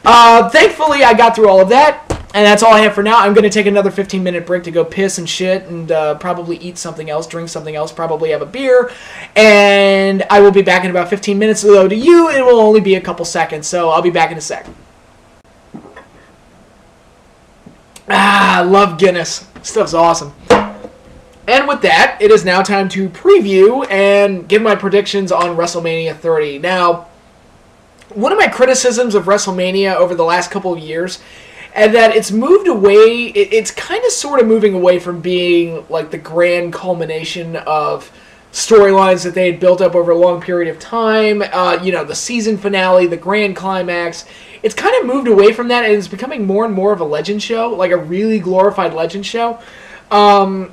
thankfully, I got through all of that, and that's all I have for now. I'm going to take another 15-minute break to go piss and shit, and probably eat something else, drink something else, probably have a beer, and I will be back in about 15 minutes, though to you, it will only be a couple seconds, so I'll be back in a sec. I love Guinness. Stuff's awesome. And with that, it is now time to preview and give my predictions on WrestleMania 30. Now, one of my criticisms of WrestleMania over the last couple of years is that it's moved away, it's kind of sort of moving away from being like the grand culmination of storylines that they had built up over a long period of time, the season finale, the grand climax. It's kind of moved away from that, and it's becoming more and more of a legend show, like a really glorified legend show. And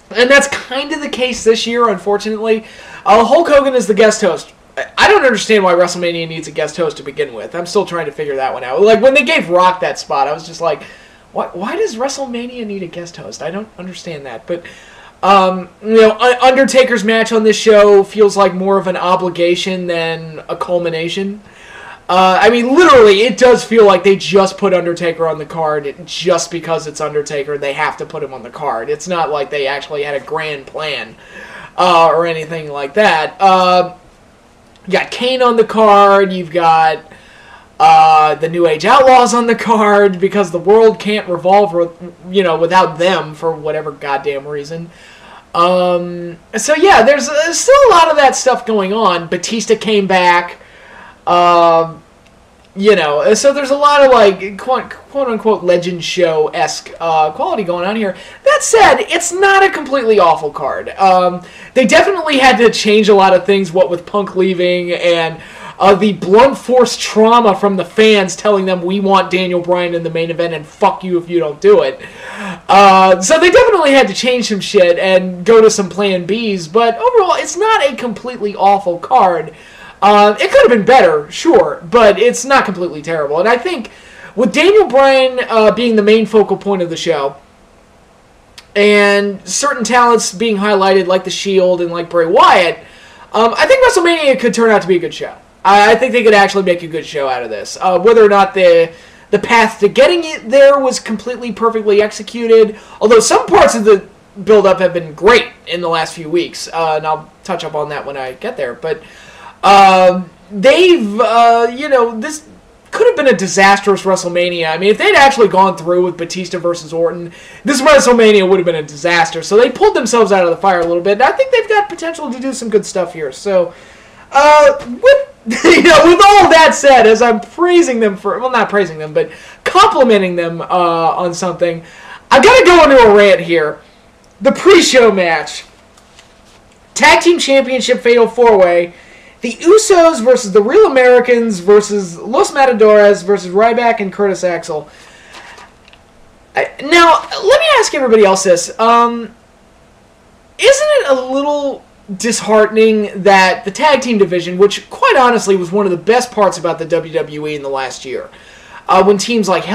that's kind of the case this year, unfortunately. Hulk Hogan is the guest host. I don't understand why WrestleMania needs a guest host to begin with. I'm still trying to figure that one out. Like, when they gave Rock that spot, I was just like, why does WrestleMania need a guest host? I don't understand that. But, Undertaker's match on this show feels like more of an obligation than a culmination. Literally, it does feel like they just put Undertaker on the card just because it's Undertaker. They have to put him on the card. It's not like they actually had a grand plan or anything like that. You got Kane on the card. You've got the New Age Outlaws on the card because the world can't revolve, without them for whatever goddamn reason. So yeah, there's still a lot of that stuff going on. Batista came back. So there's a lot of, like, quote-unquote legend show-esque quality going on here. That said, it's not a completely awful card. They definitely had to change a lot of things, what with Punk leaving, and the blunt force trauma from the fans telling them, we want Daniel Bryan in the main event, and fuck you if you don't do it. So they definitely had to change some shit and go to some plan Bs, but overall, it's not a completely awful card. It could have been better, sure, but it's not completely terrible. And I think with Daniel Bryan being the main focal point of the show, and certain talents being highlighted like The Shield and like Bray Wyatt, I think WrestleMania could turn out to be a good show. I think they could actually make a good show out of this. Whether or not the path to getting it there was completely perfectly executed, although some parts of the build-up have been great in the last few weeks, and I'll touch up on that when I get there. But this could have been a disastrous WrestleMania. I mean, if they'd actually gone through with Batista versus Orton, this WrestleMania would have been a disaster. So they pulled themselves out of the fire a little bit, and I think they've got potential to do some good stuff here. So, with all that said, as I'm praising them for, well, not praising them, but complimenting them on something, I've got to go into a rant here. The pre-show match, Tag Team Championship Fatal 4-Way, the Usos versus the Real Americans versus Los Matadores versus Ryback and Curtis Axel. Now, let me ask everybody else this. Isn't it a little disheartening that the tag team division, which quite honestly was one of the best parts about the WWE in the last year, when teams like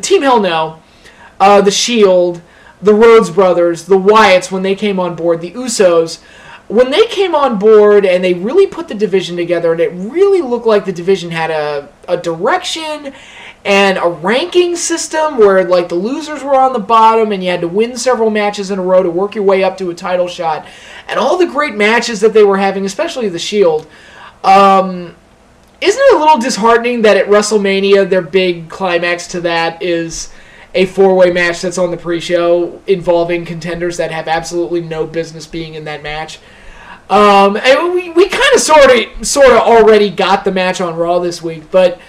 Team Hell No, the Shield, the Rhodes Brothers, the Wyatts, when they came on board, the Usos, when they came on board and they really put the division together, and it really looked like the division had a direction and a ranking system where like the losers were on the bottom and you had to win several matches in a row to work your way up to a title shot, and all the great matches that they were having, especially the Shield. Isn't it a little disheartening that at WrestleMania their big climax to that is a four-way match that's on the pre-show involving contenders that have absolutely no business being in that match? And we kind of sort of already got the match on Raw this week, but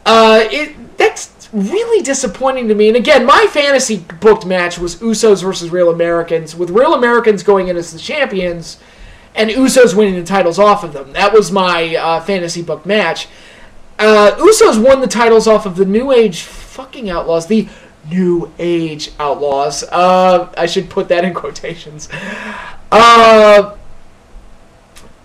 that's really disappointing to me. And again, my fantasy booked match was Usos versus Real Americans, with Real Americans going in as the champions and Usos winning the titles off of them. That was my fantasy booked match. Usos won the titles off of the New Age fucking Outlaws, the New Age Outlaws. I should put that in quotations.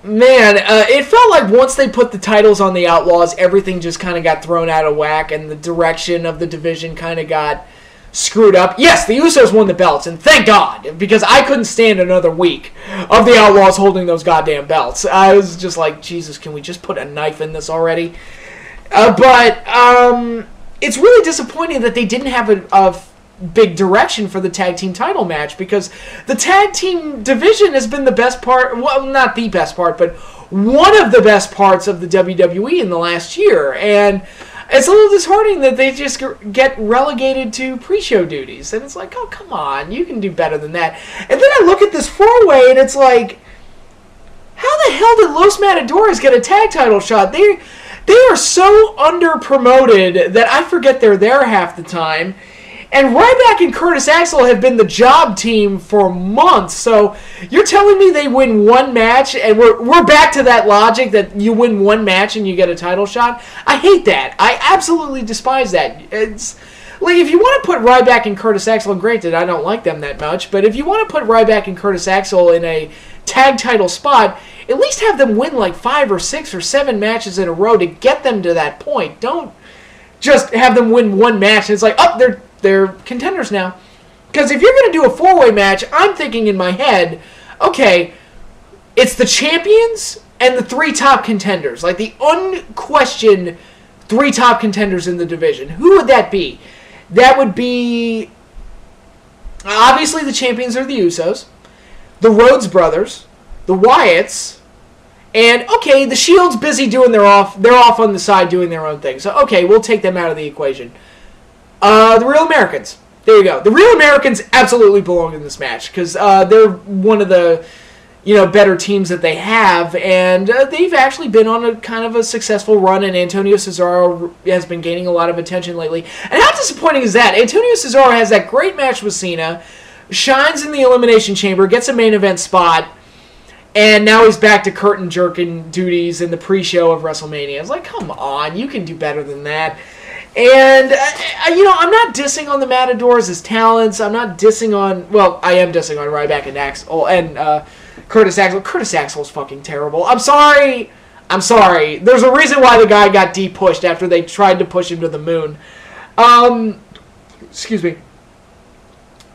Man, it felt like once they put the titles on the Outlaws, everything just kind of got thrown out of whack, and the direction of the division kind of got screwed up. Yes, the Usos won the belts, and thank God, because I couldn't stand another week of the Outlaws holding those goddamn belts. I was just like, Jesus, can we just put a knife in this already? But it's really disappointing that they didn't have a big direction for the tag team title match, because the tag team division has been the best part, well, not the best part, but one of the best parts of the WWE in the last year, and it's a little disheartening that they just get relegated to pre-show duties, and it's like, oh, come on, you can do better than that. And then I look at this four-way, and it's like, how the hell did Los Matadores get a tag title shot? They are so under-promoted that I forget they're there half the time. And Ryback and Curtis Axel have been the job team for months. So you're telling me they win one match, and we're back to that logic that you win one match and you get a title shot? I hate that. I absolutely despise that. It's like, if you want to put Ryback and Curtis Axel, and granted, I don't like them that much, but if you want to put Ryback and Curtis Axel in a tag title spot, at least have them win like 5 or 6 or 7 matches in a row to get them to that point. Don't just have them win one match and it's like, oh, they're contenders now. Because if you're going to do a four-way match, I'm thinking in my head, okay, it's the champions and the 3 top contenders. Like the unquestioned 3 top contenders in the division. Who would that be? That would be, obviously the champions are the Usos, the Rhodes Brothers, the Wyatts, and, okay, the Shield's busy doing they're off on the side doing their own thing. So, okay, we'll take them out of the equation. The Real Americans. There you go. The Real Americans absolutely belong in this match because they're one of the better teams that they have, and they've actually been on a kind of a successful run, and Antonio Cesaro has been gaining a lot of attention lately. And how disappointing is that? Antonio Cesaro has that great match with Cena, shines in the Elimination Chamber, gets a main event spot, and now he's back to curtain jerking duties in the pre-show of WrestleMania. It's like, come on, you can do better than that. And, I'm not dissing on the Matadors as talents. I'm not dissing on, well, I am dissing on Ryback and Axel, and Curtis Axel. Curtis Axel's fucking terrible. I'm sorry. There's a reason why the guy got de-pushed after they tried to push him to the moon. Excuse me.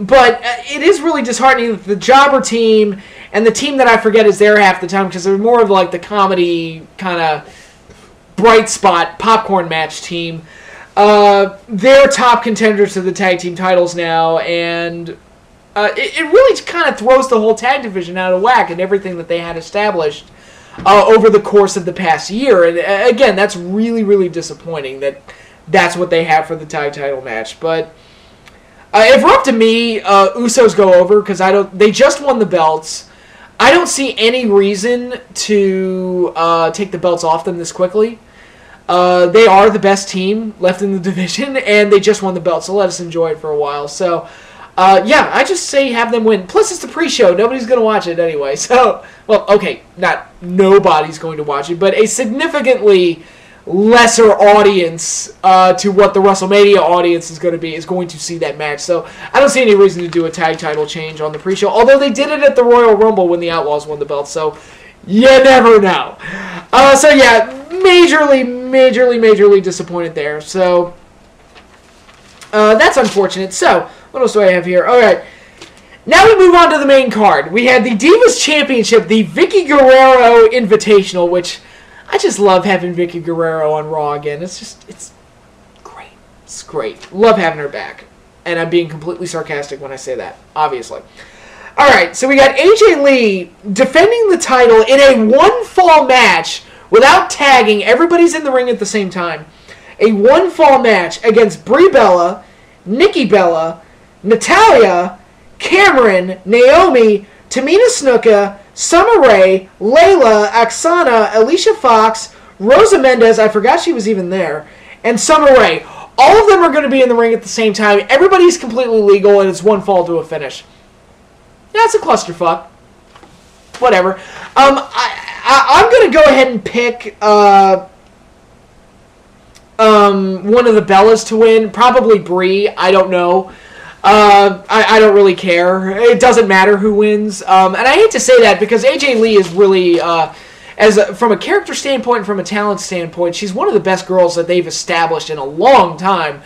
But it is really disheartening that the jobber team and the team that I forget is there half the time because they're more of like the comedy kind of bright spot popcorn match team. They're top contenders to the tag team titles now, and it really kind of throws the whole tag division out of whack and everything that they had established over the course of the past year. And again, that's really, really disappointing that that's what they have for the tag title match. But if we're up to me, Usos go over because they just won the belts. I don't see any reason to take the belts off them this quickly. They are the best team left in the division, and they just won the belt, so let us enjoy it for a while. So, yeah, I just say have them win. Plus, it's the pre-show. Nobody's going to watch it anyway. So, well, okay, not nobody's going to watch it, but a significantly lesser audience to what the WrestleMania audience is going to see that match. So I don't see any reason to do a tag title change on the pre-show, although they did it at the Royal Rumble when the Outlaws won the belt, so you never know. So yeah, majorly disappointed there. So that's unfortunate. So what else do I have here? All right. Now we move on to the main card. We had the Divas Championship, the Vickie Guerrero Invitational, which I just love having Vickie Guerrero on Raw again. It's great. It's great. Love having her back. And I'm being completely sarcastic when I say that, obviously. Alright, so we got AJ Lee defending the title in a one-fall match without tagging. Everybody's in the ring at the same time. A one-fall match against Brie Bella, Nikki Bella, Natalya, Cameron, Naomi, Tamina Snuka, Summer Rae, Layla, Oksana, Alicia Fox, Rosa Mendez, I forgot she was even there, and Summer Rae. All of them are going to be in the ring at the same time. Everybody's completely legal, and it's one fall to a finish. That's a clusterfuck. Whatever. I'm going to go ahead and pick one of the Bellas to win. Probably Brie. I don't know. I don't really care. It doesn't matter who wins. And I hate to say that because AJ Lee is really, from a character standpoint and from a talent standpoint, she's one of the best girls that they've established in a long time.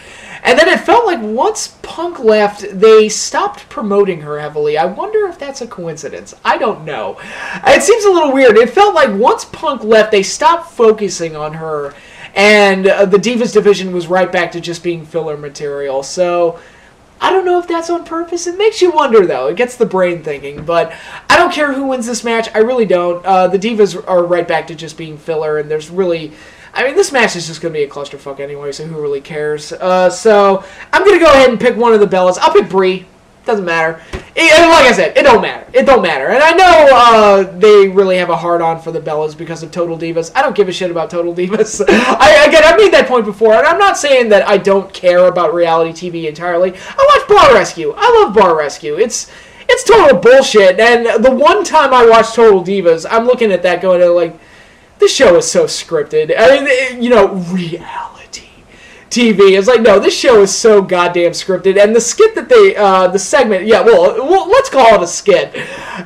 And then it felt like once Punk left, they stopped promoting her heavily. I wonder if that's a coincidence. I don't know. It seems a little weird. It felt like once Punk left, they stopped focusing on her. And the Divas division was right back to just being filler material. So I don't know if that's on purpose. It makes you wonder, though. It gets the brain thinking. But I don't care who wins this match. I really don't. The Divas are right back to just being filler, and there's really... I mean, this match is just going to be a clusterfuck anyway, so who really cares? So I'm going to go ahead and pick one of the Bellas. I'll pick Brie. Doesn't matter. Like I said, it don't matter. It don't matter. And I know they really have a hard-on for the Bellas because of Total Divas. I don't give a shit about Total Divas. I made that point before, and I'm not saying that I don't care about reality TV entirely. I watch Bar Rescue. I love Bar Rescue. It's total bullshit, and the one time I watch Total Divas, I'm looking at that going like, this show is so scripted. I mean, you know, reality TV. It's like, no, this show is so goddamn scripted. And the skit that they, the segment, yeah, well, let's call it a skit,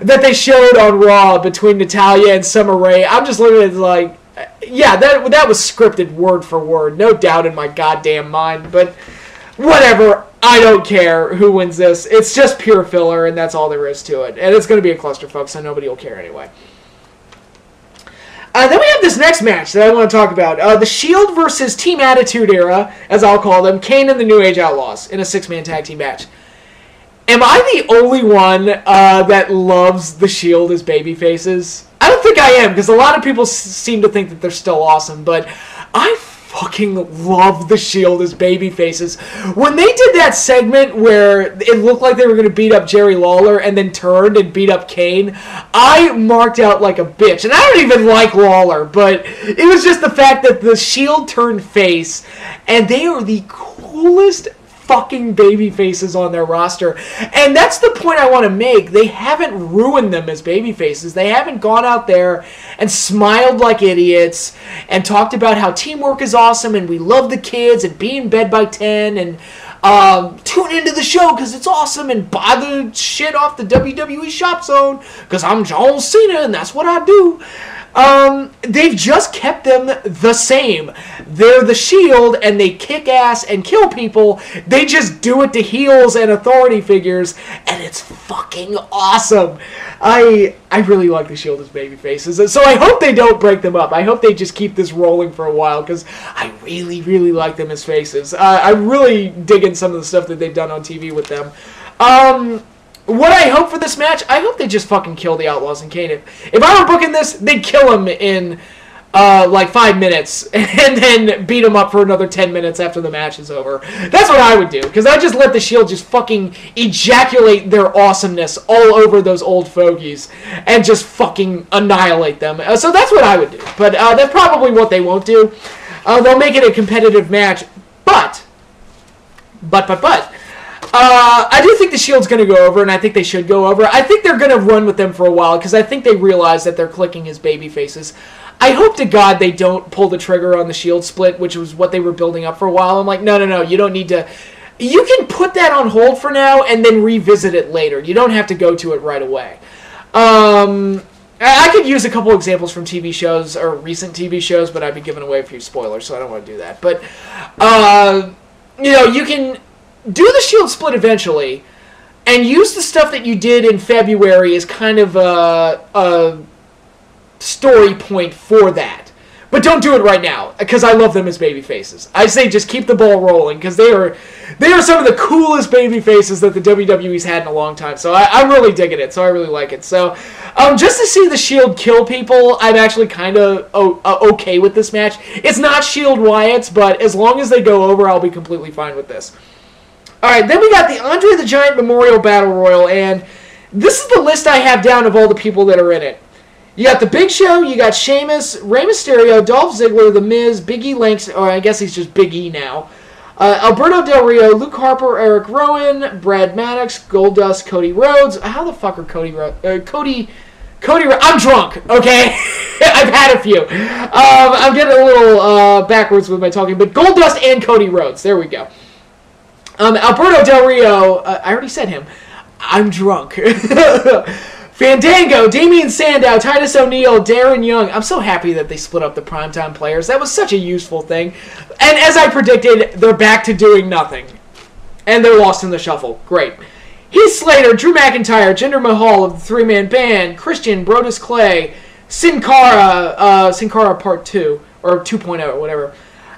that they showed on Raw between Natalya and Summer Rae, I'm just looking at it like, yeah, that was scripted word for word. No doubt in my goddamn mind. But whatever. I don't care who wins this. It's just pure filler, and that's all there is to it. And it's going to be a clusterfuck, so nobody will care anyway. Then we have this next match that I want to talk about. The Shield versus Team Attitude Era, as I'll call them, Kane and the New Age Outlaws in a 6-man tag team match. Am I the only one that loves the Shield as babyfaces? I don't think I am, because a lot of people seem to think that they're still awesome, but I fucking love the Shield as babyfaces. When they did that segment where it looked like they were going to beat up Jerry Lawler and then turned and beat up Kane, I marked out like a bitch. And I don't even like Lawler, but it was just the fact that the Shield turned face, and they are the coolest fucking baby faces on their roster. And that's the point I want to make. They haven't ruined them as baby faces. They haven't gone out there and smiled like idiots and talked about how teamwork is awesome and we love the kids and be in bed by 10 and tune into the show because it's awesome and buy the shit off the WWE Shop Zone because I'm John Cena and that's what I do. They've just kept them the same. They're the Shield, and they kick ass and kill people. They just do it to heels and authority figures, and it's fucking awesome. I really like the Shield as baby faces, so I hope they don't break them up. I hope they just keep this rolling for a while, because I really, really like them as faces. I'm really digging some of the stuff that they've done on TV with them. What I hope for this match, I hope they just fucking kill the Outlaws and Kane. If I were booking this, they'd kill him in, like 5 minutes, and then beat him up for another 10 minutes after the match is over. That's what I would do, because I just let the Shield just fucking ejaculate their awesomeness all over those old fogies, and just fucking annihilate them. So that's what I would do. But that's probably what they won't do. They'll make it a competitive match, but... I do think the Shield's going to go over, and I think they should go over. I think they're going to run with them for a while, because I think they realize that they're clicking as baby faces. I hope to God they don't pull the trigger on the Shield split, which was what they were building up for a while. I'm like, no, you don't need to... You can put that on hold for now, and then revisit it later. You don't have to go to it right away. I could use a couple examples from TV shows, or recent TV shows, but I'd be giving away a few spoilers, so I don't want to do that. But, you can... do the Shield split eventually, and use the stuff that you did in February as kind of a story point for that. But don't do it right now, because I love them as baby faces. I say just keep the ball rolling, because they are some of the coolest baby faces that the WWE's had in a long time. So I'm really digging it, so I really like it. So just to see the Shield kill people, I'm actually kind of okay with this match. It's not Shield Wyatt's, but as long as they go over, I'll be completely fine with this. Alright, then we got the Andre the Giant Memorial Battle Royal, and this is the list I have down of all the people that are in it. You got The Big Show, you got Sheamus, Rey Mysterio, Dolph Ziggler, The Miz, Big E Langston, or I guess he's just Big E now, Alberto Del Rio, Luke Harper, Eric Rowan, Brad Maddox, Goldust, Cody Rhodes. How the fuck are Cody Rhodes? I'm drunk, okay? I've had a few. I'm getting a little backwards with my talking, but Goldust and Cody Rhodes. There we go. Alberto Del Rio, I already said him. I'm drunk. Fandango, Damian Sandow, Titus O'Neil, Darren Young. I'm so happy that they split up the primetime players. That was such a useful thing. And as I predicted, they're back to doing nothing. And they're lost in the shuffle. Great. Heath Slater, Drew McIntyre, Jinder Mahal of the three-man band, Christian, Brodus Clay, Sin Cara Part 2, or 2.0, or whatever.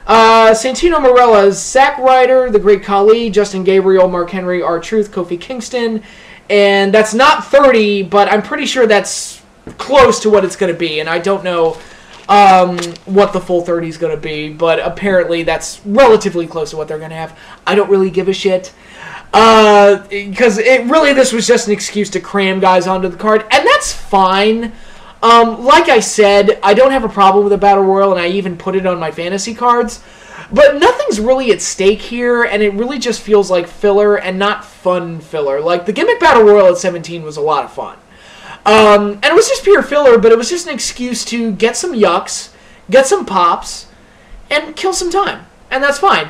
Santino Marella, Zack Ryder, The Great Khali, Justin Gabriel, Mark Henry, R-Truth, Kofi Kingston, and that's not 30, but I'm pretty sure that's close to what it's going to be, and I don't know what the full 30 is going to be, but apparently that's relatively close to what they're going to have. I don't really give a shit, because this was just an excuse to cram guys onto the card, and that's fine. Like I said, I don't have a problem with a Battle Royal, and I even put it on my fantasy cards. But nothing's really at stake here, and it really just feels like filler and not fun filler. Like, the Gimmick Battle Royal at 17 was a lot of fun. And it was just pure filler, but it was just an excuse to get some yucks, get some pops, and kill some time. And that's fine.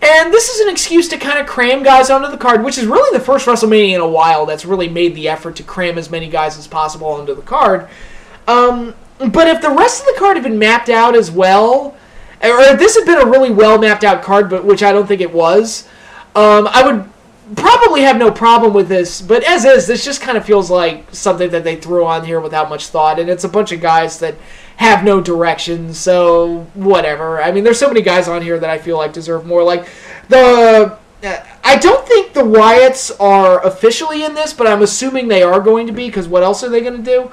And this is an excuse to kind of cram guys onto the card, which is really the first WrestleMania in a while that's really made the effort to cram as many guys as possible onto the card. But if the rest of the card had been mapped out as well, or if this had been a really well mapped out card, but which I don't think it was, I would probably have no problem with this. But as is, this just kind of feels like something that they threw on here without much thought, and it's a bunch of guys that have no direction, so whatever. I mean, there's so many guys on here that I feel like deserve more. Like, I don't think the Wyatts are officially in this, but I'm assuming they are going to be, because what else are they going to do?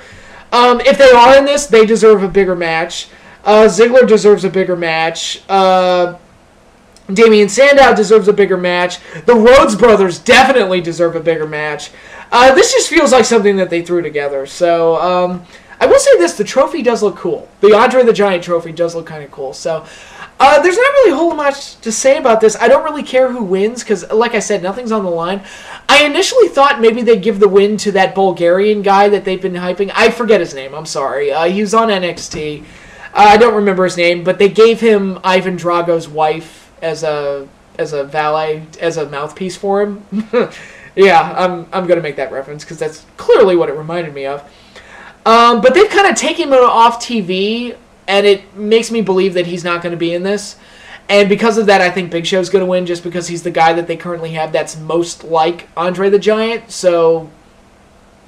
If they are in this, they deserve a bigger match. Ziggler deserves a bigger match. Damian Sandow deserves a bigger match. The Rhodes brothers definitely deserve a bigger match. This just feels like something that they threw together. So, I will say this, the trophy does look cool. The Andre the Giant trophy does look kind of cool. So, there's not really a whole much to say about this. I don't really care who wins, because, like I said, nothing's on the line. I initially thought maybe they'd give the win to that Bulgarian guy that they've been hyping. I forget his name, I'm sorry. He was on NXT. I don't remember his name, but they gave him Ivan Drago's wife as a valet, as a mouthpiece for him. Yeah, I'm going to make that reference, because that's clearly what it reminded me of. But they've kind of taken him off TV, and it makes me believe that he's not going to be in this. And because of that, I think Big Show's going to win just because he's the guy that they currently have that's most like Andre the Giant. So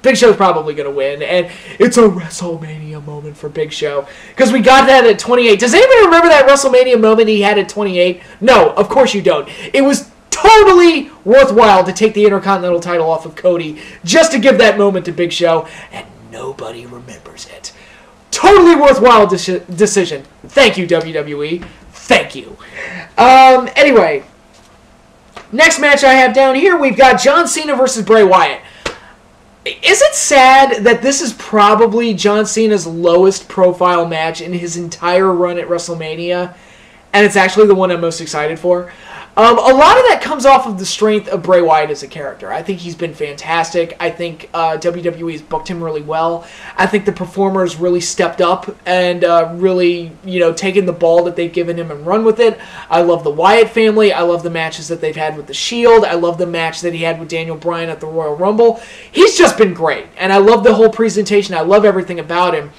Big Show's probably going to win. And it's a WrestleMania moment for Big Show. Because we got that at 28. Does anybody remember that WrestleMania moment he had at 28? No, of course you don't. It was totally worthwhile to take the Intercontinental title off of Cody just to give that moment to Big Show. And nobody remembers it. Totally worthwhile decision. Thank you, WWE. Thank you. Anyway, next match I have down here, we've got John Cena versus Bray Wyatt. Is it sad that this is probably John Cena's lowest profile match in his entire run at WrestleMania, and it's actually the one I'm most excited for? A lot of that comes off of the strength of Bray Wyatt as a character. I think he's been fantastic. I think WWE has booked him really well. I think the performers really stepped up and really, taken the ball that they've given him and run with it. I love the Wyatt family. I love the matches that they've had with The Shield. I love the match that he had with Daniel Bryan at the Royal Rumble. He's just been great, and I love the whole presentation. I love everything about him.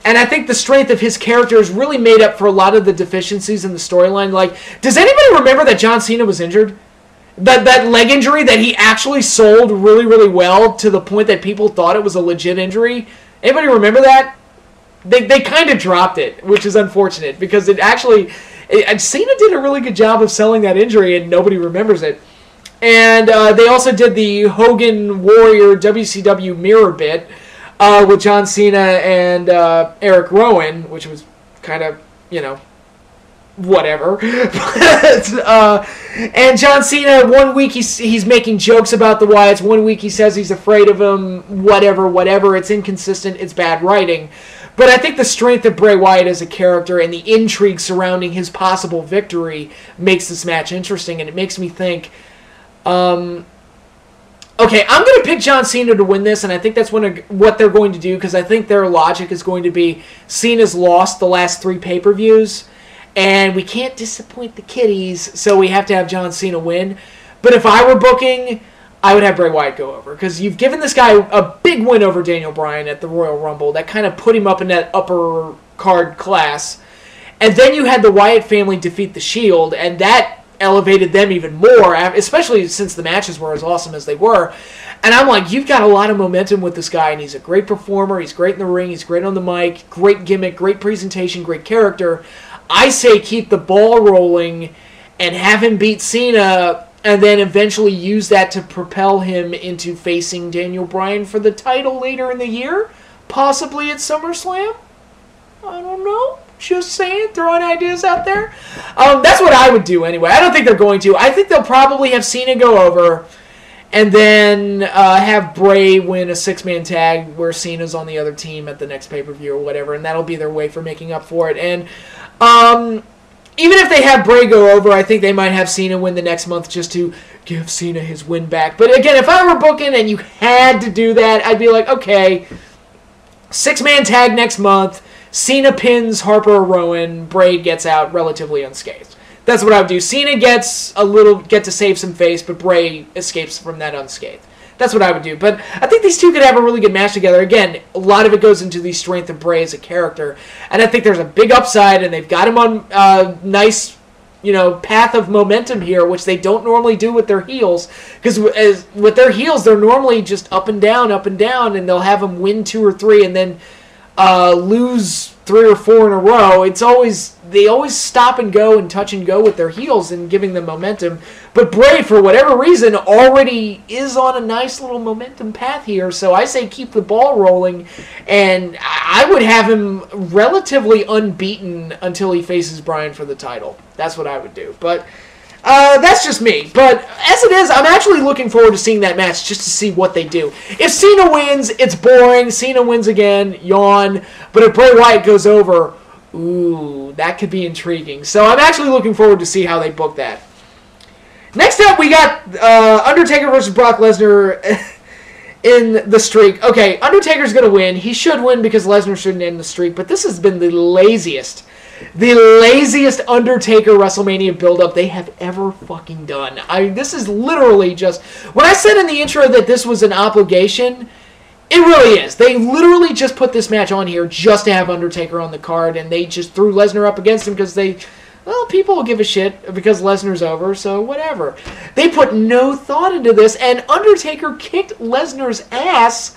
And I think the strength of his character is really made up for a lot of the deficiencies in the storyline. Like, does anybody remember that John Cena was injured? That leg injury that he actually sold really, really well to the point that people thought it was a legit injury? Anybody remember that? They kind of dropped it, which is unfortunate because Cena did a really good job of selling that injury and nobody remembers it. And they also did the Hogan Warrior WCW mirror bit. With John Cena and Eric Rowan, which was kind of, whatever. And John Cena, one week he's making jokes about the Wyatts, one week he says he's afraid of them, whatever. It's inconsistent, it's bad writing. But I think the strength of Bray Wyatt as a character and the intrigue surrounding his possible victory makes this match interesting, and it makes me think... Okay, I'm going to pick John Cena to win this, and I think that's what they're going to do, because I think their logic is going to be Cena's lost the last 3 pay-per-views, and we can't disappoint the kiddies, so we have to have John Cena win. But if I were booking, I would have Bray Wyatt go over, because you've given this guy a big win over Daniel Bryan at the Royal Rumble. That kind of put him up in that upper card class. And then you had the Wyatt family defeat The Shield, and that elevated them even more, especially since the matches were as awesome as they were. And I'm like, you've got a lot of momentum with this guy, and he's a great performer, he's great in the ring, he's great on the mic, great gimmick, great presentation, great character. I say keep the ball rolling and have him beat Cena, and then eventually use that to propel him into facing Daniel Bryan for the title later in the year, possibly at SummerSlam. I don't know. Just saying, throwing ideas out there. That's what I would do anyway. I don't think they're going to. I think they'll probably have Cena go over and then have Bray win a 6-man tag where Cena's on the other team at the next pay-per-view or whatever, and that'll be their way for making up for it. And even if they have Bray go over, I think they might have Cena win the next month just to give Cena his win back. But again, if I were booking and you had to do that, I'd be like, okay, 6-man tag next month, Cena pins Harper or Rowan, Bray gets out relatively unscathed. That's what I would do. Cena get to save some face, but Bray escapes from that unscathed. That's what I would do. But I think these two could have a really good match together. Again, a lot of it goes into the strength of Bray as a character, and I think there's a big upside, and they've got him on a nice, path of momentum here, which they don't normally do with their heels. Because with their heels, they're normally just up and down, and they'll have them win 2 or 3, and then lose 3 or 4 in a row. They always stop and go and touch and go with their heels and giving them momentum. But Bray, for whatever reason, already is on a nice little momentum path here. So I say keep the ball rolling, and I would have him relatively unbeaten until he faces Bryan for the title. That's what I would do. But that's just me. But as it is, I'm actually looking forward to seeing that match just to see what they do. If Cena wins, it's boring. Cena wins again, yawn. But if Bray Wyatt goes over, ooh, that could be intriguing. So I'm actually looking forward to see how they book that. Next up, we got Undertaker versus Brock Lesnar in the streak. Okay, Undertaker's going to win. He should win because Lesnar shouldn't end the streak. But this has been the laziest Undertaker WrestleMania build-up they have ever fucking done. This is literally just... When I said in the intro that this was an obligation, It really is. They literally just put this match on here just to have Undertaker on the card, and they just threw Lesnar up against him because people will give a shit because Lesnar's over, so whatever. They put no thought into this, and Undertaker kicked Lesnar's ass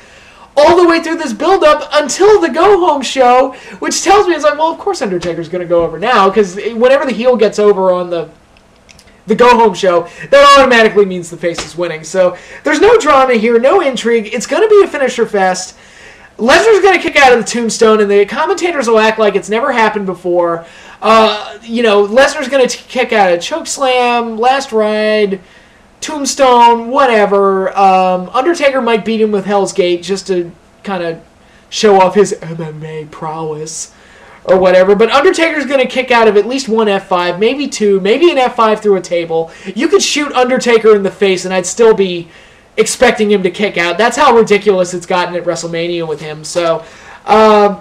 all the way through this build-up until the go-home show, which tells me, it's like, well, of course Undertaker's going to go over now, because whenever the heel gets over on the go-home show, that automatically means the face is winning. So there's no drama here, no intrigue. It's going to be a finisher fest. Lesnar's going to kick out of the tombstone, and the commentators will act like it's never happened before. Lesnar's going to kick out a chokeslam, last ride, tombstone, whatever. Undertaker might beat him with Hell's Gate just to kind of show off his MMA prowess or whatever. But Undertaker's going to kick out of at least one F5, maybe two, maybe an F5 through a table. You could shoot Undertaker in the face, and I'd still be expecting him to kick out. That's how ridiculous it's gotten at WrestleMania with him. So, I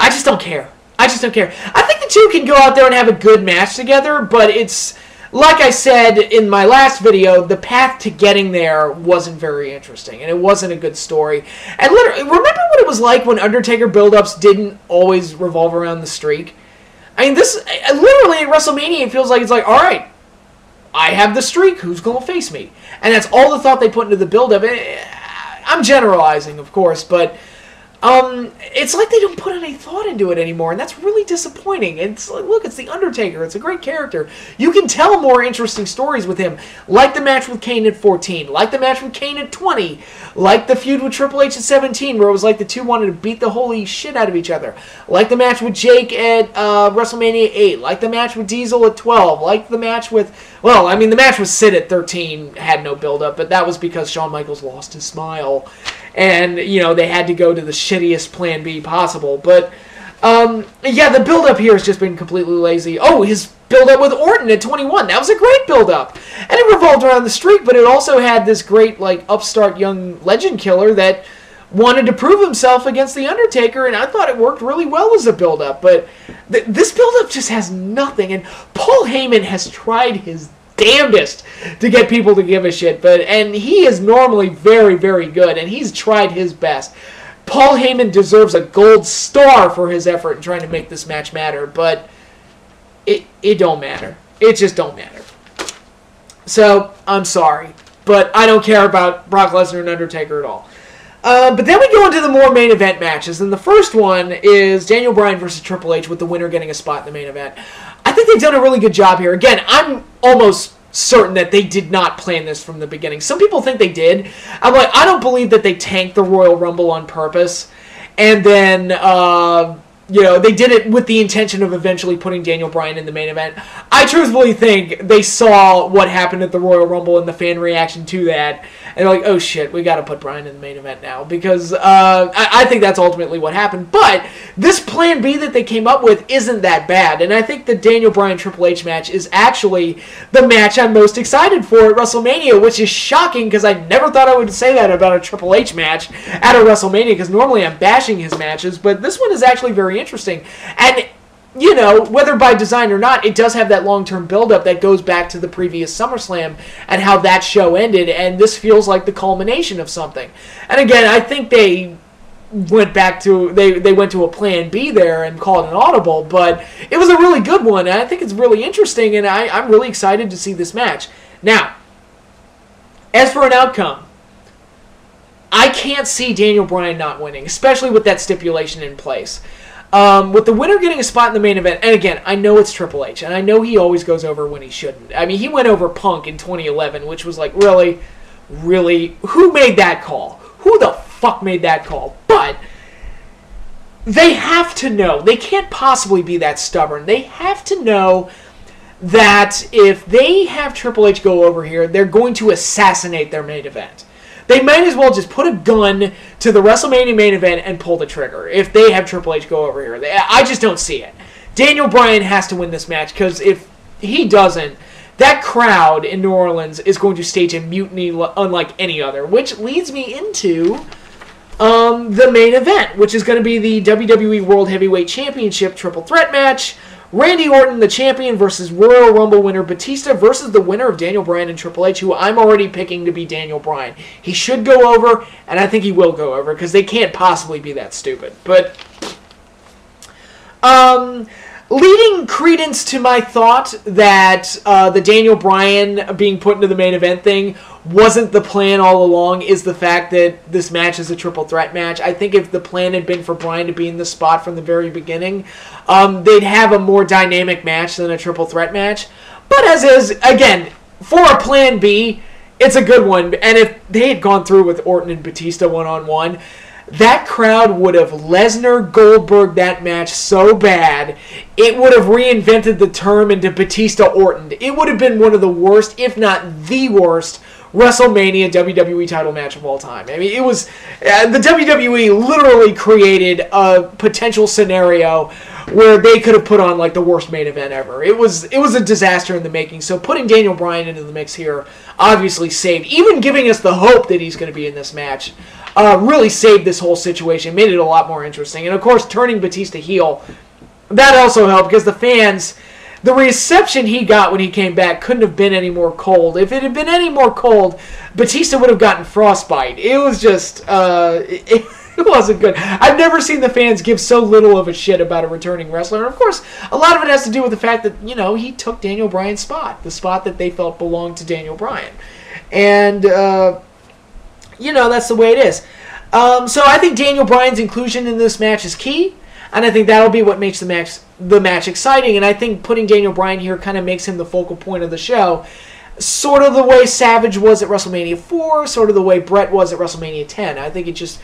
just don't care. I just don't care. I think the two can go out there and have a good match together, but it's, like I said in my last video, the path to getting there wasn't very interesting, and it wasn't a good story. And literally, remember what it was like when Undertaker build-ups didn't always revolve around the streak? I mean, this, literally at WrestleMania, it feels like it's like, alright, I have the streak, who's going to face me? And that's all the thought they put into the build-up. I'm generalizing, of course, but it's like they don't put any thought into it anymore, and that's really disappointing. It's like, look, it's The Undertaker. It's a great character. You can tell more interesting stories with him, like the match with Kane at 14, like the match with Kane at 20, like the feud with Triple H at 17, where it was like the two wanted to beat the holy shit out of each other, like the match with Jake at WrestleMania 8, like the match with Diesel at 12, like the match with, well, I mean, the match with Sid at 13 had no build-up, but that was because Shawn Michaels lost his smile. And, they had to go to the shittiest plan B possible. But, the build-up here has just been completely lazy. Oh, his build-up with Orton at 21. That was a great build-up. And it revolved around the streak, but it also had this great, upstart young legend killer that wanted to prove himself against The Undertaker, and I thought it worked really well as a build-up. But this build-up just has nothing, and Paul Heyman has tried his damnedest to get people to give a shit, and he is normally very, very good, and he's tried his best. Paul Heyman deserves a gold star for his effort in trying to make this match matter, but it don't matter. It just don't matter. So, I'm sorry, but I don't care about Brock Lesnar and Undertaker at all. But then we go into the more main event matches, and the first one is Daniel Bryan versus Triple H, with the winner getting a spot in the main event. I think they've done a really good job here. Again, I'm almost certain that they did not plan this from the beginning. Some people think they did. I'm like, I don't believe that they tanked the Royal Rumble on purpose, and then, they did it with the intention of eventually putting Daniel Bryan in the main event. I truthfully think they saw what happened at the Royal Rumble and the fan reaction to that, and they're like, oh shit, we gotta put Bryan in the main event now, because I think that's ultimately what happened. But this plan B that they came up with isn't that bad, and I think the Daniel Bryan Triple H match is actually the match I'm most excited for at WrestleMania, which is shocking, because I never thought I would say that about a Triple H match at a WrestleMania, because normally I'm bashing his matches, but this one is actually very interesting. And whether by design or not, it does have that long-term build-up that goes back to the previous SummerSlam and how that show ended, and this feels like the culmination of something. And again, I think they went back to, they went to a plan B there and called an audible, but it was a really good one, and I think it's really interesting, and I'm really excited to see this match. Now, as for an outcome, I can't see Daniel Bryan not winning, especially with that stipulation in place. With the winner getting a spot in the main event, and again, I know it's Triple H, and I know he always goes over when he shouldn't. I mean, he went over Punk in 2011, which was like, really? Really? Who made that call? Who the fuck made that call? But they have to know. They can't possibly be that stubborn. They have to know that if they have Triple H go over here, they're going to assassinate their main event. They might as well just put a gun to the WrestleMania main event and pull the trigger if they have Triple H go over here. I just don't see it. Daniel Bryan has to win this match, because if he doesn't, that crowd in New Orleans is going to stage a mutiny unlike any other, which leads me into the main event, which is going to be the WWE World Heavyweight Championship Triple Threat match. Randy Orton, the champion, versus Royal Rumble winner Batista versus the winner of Daniel Bryan and Triple H, who I'm already picking to be Daniel Bryan. He should go over, and I think he will go over, because they can't possibly be that stupid. But, leading credence to my thought that the Daniel Bryan being put into the main event thing wasn't the plan all along is the fact that this match is a triple threat match. I think if the plan had been for Bryan to be in the spot from the very beginning, they'd have a more dynamic match than a triple threat match. But as is, again, for a plan B, it's a good one. And if they had gone through with Orton and Batista one-on-one, that crowd would have Lesnar Goldberg that match so bad, it would have reinvented the term into Batista Orton. It would have been one of the worst, if not the worst, WrestleMania WWE title match of all time. I mean, it was the WWE literally created a potential scenario where they could have put on like the worst main event ever. It was a disaster in the making. So putting Daniel Bryan into the mix here obviously saved, even giving us the hope that he's going to be in this match. Really saved this whole situation, made it a lot more interesting. And of course, turning Batista heel, that also helped because the fans, the reception he got when he came back couldn't have been any more cold. If it had been any more cold, Batista would have gotten frostbite. It was just, it wasn't good. I've never seen the fans give so little of a shit about a returning wrestler. And of course, a lot of it has to do with the fact that, you know, he took Daniel Bryan's spot, the spot that they felt belonged to Daniel Bryan. And, you know, that's the way it is. So I think Daniel Bryan's inclusion in this match is key, and I think that'll be what makes the match exciting. And I think putting Daniel Bryan here kind of makes him the focal point of the show, sort of the way Savage was at WrestleMania 4, sort of the way Brett was at WrestleMania 10. I think it just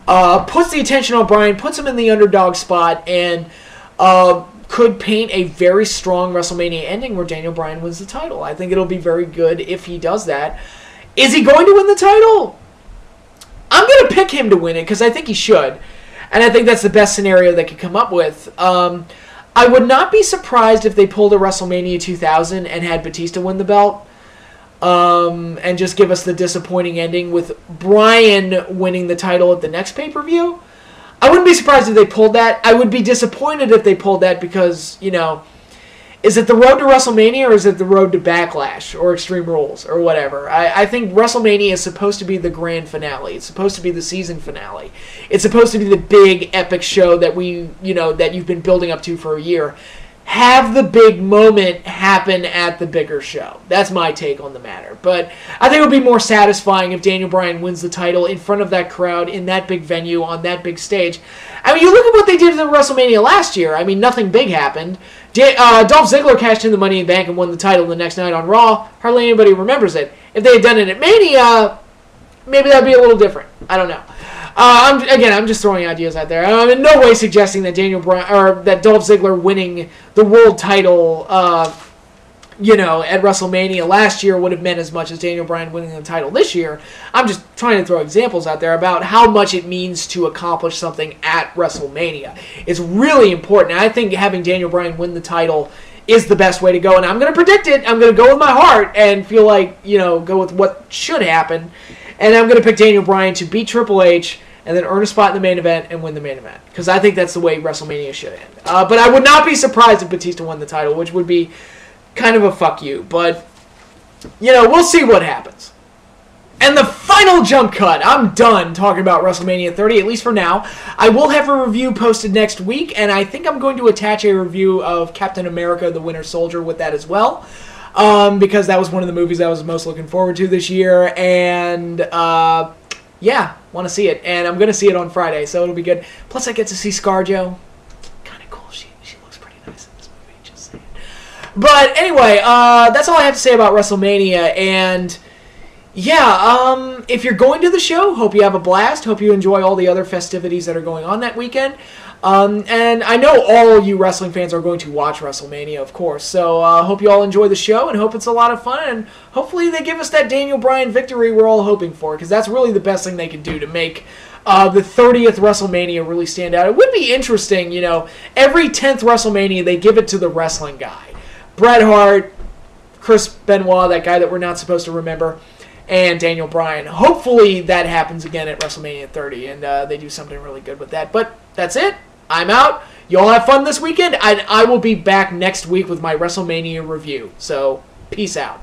puts the attention on Bryan, puts him in the underdog spot, and could paint a very strong WrestleMania ending where Daniel Bryan wins the title. I think it'll be very good if he does that. Is he going to win the title? I'm going to pick him to win it because I think he should. And I think that's the best scenario they could come up with. I would not be surprised if they pulled a WrestleMania 2000 and had Batista win the belt. And just give us the disappointing ending with Bryan winning the title at the next pay-per-view. I wouldn't be surprised if they pulled that. I would be disappointed if they pulled that because, you know, is it the road to WrestleMania or is it the road to Backlash or Extreme Rules or whatever? I think WrestleMania is supposed to be the grand finale. It's supposed to be the season finale. It's supposed to be the big epic show that that you've been building up to for a year. Have the big moment happen at the bigger show. That's my take on the matter. But I think it would be more satisfying if Daniel Bryan wins the title in front of that crowd, in that big venue, on that big stage. I mean, you look at what they did at WrestleMania last year. I mean, nothing big happened. Dolph Ziggler cashed in the Money in the Bank and won the title the next night on Raw. Hardly anybody remembers it. If they had done it at Mania, maybe that would be a little different. I don't know. I'm just throwing ideas out there. I'm in no way suggesting that that Dolph Ziggler winning the world title, at WrestleMania last year would have meant as much as Daniel Bryan winning the title this year. I'm just trying to throw examples out there about how much it means to accomplish something at WrestleMania. It's really important. And I think having Daniel Bryan win the title is the best way to go. And I'm going to predict it. I'm going to go with my heart and feel like, go with what should happen. And I'm going to pick Daniel Bryan to beat Triple H and then earn a spot in the main event and win the main event. Because I think that's the way WrestleMania should end. But I would not be surprised if Batista won the title, which would be kind of a fuck you. But, we'll see what happens. And the final jump cut. I'm done talking about WrestleMania 30, at least for now. I will have a review posted next week, and I think I'm going to attach a review of Captain America, the Winter Soldier with that as well. Because that was one of the movies I was most looking forward to this year. And, want to see it. And I'm going to see it on Friday, so it'll be good. Plus, I get to see ScarJo. Kind of cool. She looks pretty nice in this movie, just saying. But anyway, that's all I have to say about WrestleMania. And, if you're going to the show, hope you have a blast. Hope you enjoy all the other festivities that are going on that weekend. And I know all you wrestling fans are going to watch WrestleMania, of course. So hope you all enjoy the show and hope it's a lot of fun. And hopefully they give us that Daniel Bryan victory we're all hoping for, because that's really the best thing they can do to make the 30th WrestleMania really stand out. It would be interesting, every 10th WrestleMania they give it to the wrestling guy. Bret Hart, Chris Benoit, that guy that we're not supposed to remember, and Daniel Bryan. Hopefully that happens again at WrestleMania 30, and they do something really good with that. But that's it. I'm out. You all have fun this weekend, and I will be back next week with my WrestleMania review. So, peace out.